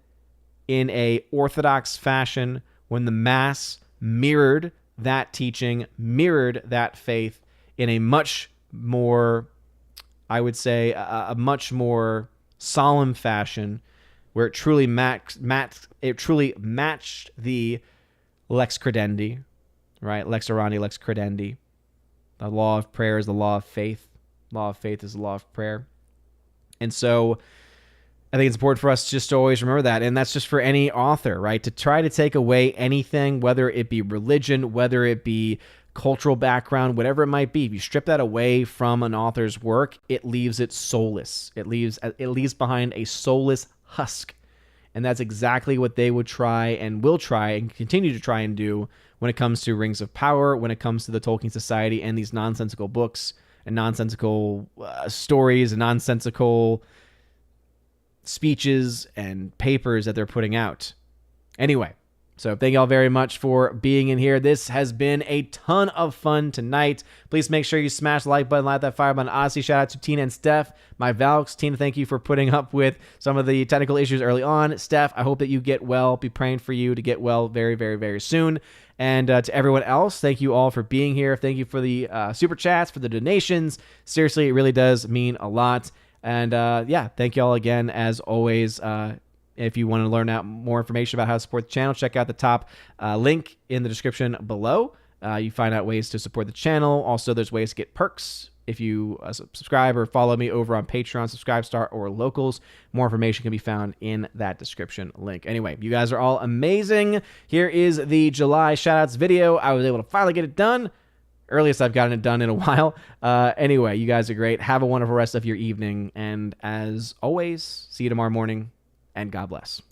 in a orthodox fashion, when the mass mirrored that teaching, mirrored that faith in a much more, I would say, a much more solemn fashion, where it truly matched the lex credendi, right? Lex orandi, lex credendi. The law of prayer is the law of faith. Law of faith is the law of prayer. And so I think it's important for us just to always remember that. And that's just for any author, right? To try to take away anything, whether it be religion, whether it be cultural background, whatever it might be. If you strip that away from an author's work, it leaves it soulless. It leaves behind a soulless husk. And that's exactly what they would try and will try and continue to try and do when it comes to Rings of Power, when it comes to the Tolkien Society and these nonsensical books and nonsensical stories and nonsensical speeches and papers that they're putting out. Anyway, so thank y'all very much for being in here. This has been a ton of fun tonight. Please make sure you smash the like button, light that fire button. Honestly, shout out to Tina and Steph, my Valks. Tina, thank you for putting up with some of the technical issues early on. Steph, I hope that you get well. Be praying for you to get well very, very, very soon. And to everyone else, thank you all for being here. Thank you for the super chats, for the donations. Seriously, it really does mean a lot. And yeah, thank you all again, as always. If you want to learn out more information about how to support the channel, check out the top link in the description below. You find out ways to support the channel. Also, there's ways to get perks if you subscribe or follow me over on Patreon, Subscribestar, or Locals. More information can be found in that description link. Anyway, you guys are all amazing. Here is the July shoutouts video. I was able to finally get it done. Earliest I've gotten it done in a while. Anyway, you guys are great. Have a wonderful rest of your evening. And as always, see you tomorrow morning. And God bless.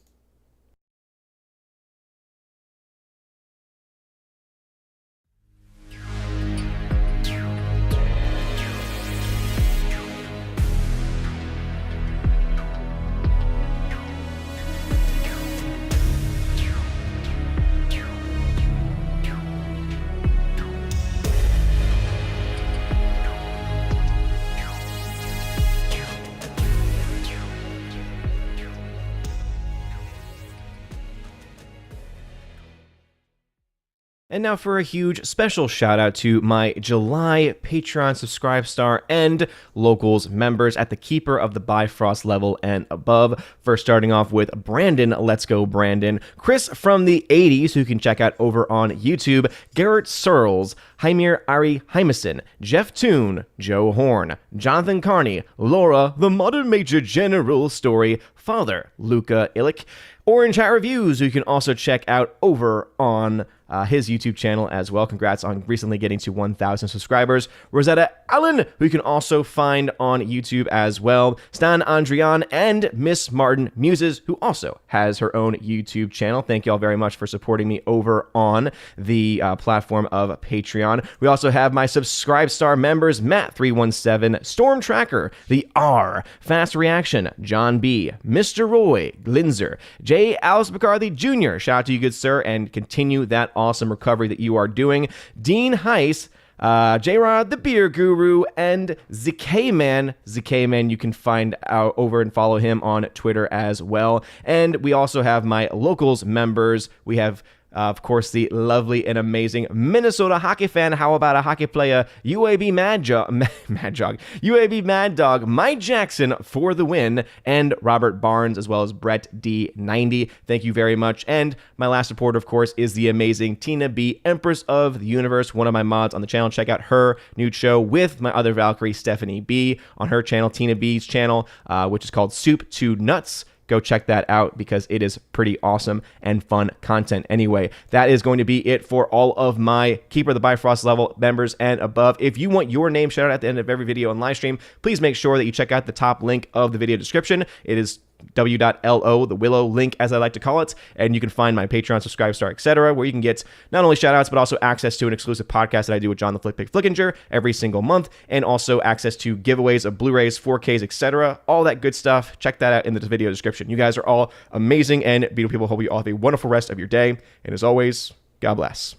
And now for a huge special shout out to my July Patreon, Subscribestar, and Locals members at the Keeper of the Bifrost level and above. First, starting off with Brandon, let's go Brandon, Chris from the 80s, who you can check out over on YouTube, Garrett Searles, Heimir Ari Hymason, Jeff Toon, Joe Horn, Jonathan Carney, Laura, the Modern Major General Story, Father, Luca Illick, Orange Hat Reviews, who you can also check out over on his YouTube channel as well. Congrats on recently getting to 1,000 subscribers. Rosetta Allen, who you can also find on YouTube as well. Stan Andrian and Miss Martin Muses, who also has her own YouTube channel. Thank you all very much for supporting me over on the platform of Patreon. We also have my Subscribestar members, Matt317, Storm Tracker, The R, Fast Reaction, John B, Mr. Roy, Glinzer, J. Alice McCarthy Jr., shout out to you, good sir, and continue that awesome recovery that you are doing. Dean Heiss, J-Rod, the Beer Guru, and ZK-Man. ZK-Man, you can find out over and follow him on Twitter as well. And we also have my Locals members. We have of course, the lovely and amazing Minnesota hockey fan. How about a hockey player? UAB UAB Mad Dog, Mike Jackson for the win, and Robert Barnes, as well as Brett D90. Thank you very much. And my last supporter, of course, is the amazing Tina B, Empress of the Universe, one of my mods on the channel. Check out her new show with my other Valkyrie, Stephanie B, on her channel, Tina B's channel, which is called Soup to Nuts. Go check that out because it is pretty awesome and fun content. Anyway, that is going to be it for all of my Keeper of the Bifrost level members and above. If you want your name shout out at the end of every video and live stream, please make sure that you check out the top link of the video description. It is w.lo, the Willow link, as I like to call it, and you can find my Patreon, Subscribe Star, etc., where you can get not only shout-outs, but also access to an exclusive podcast that I do with John the Flickpick Flickinger every single month, and also access to giveaways of Blu-rays, 4Ks, etc., all that good stuff. Check that out in the video description. You guys are all amazing and beautiful people. Hope you all have a wonderful rest of your day, and as always, God bless.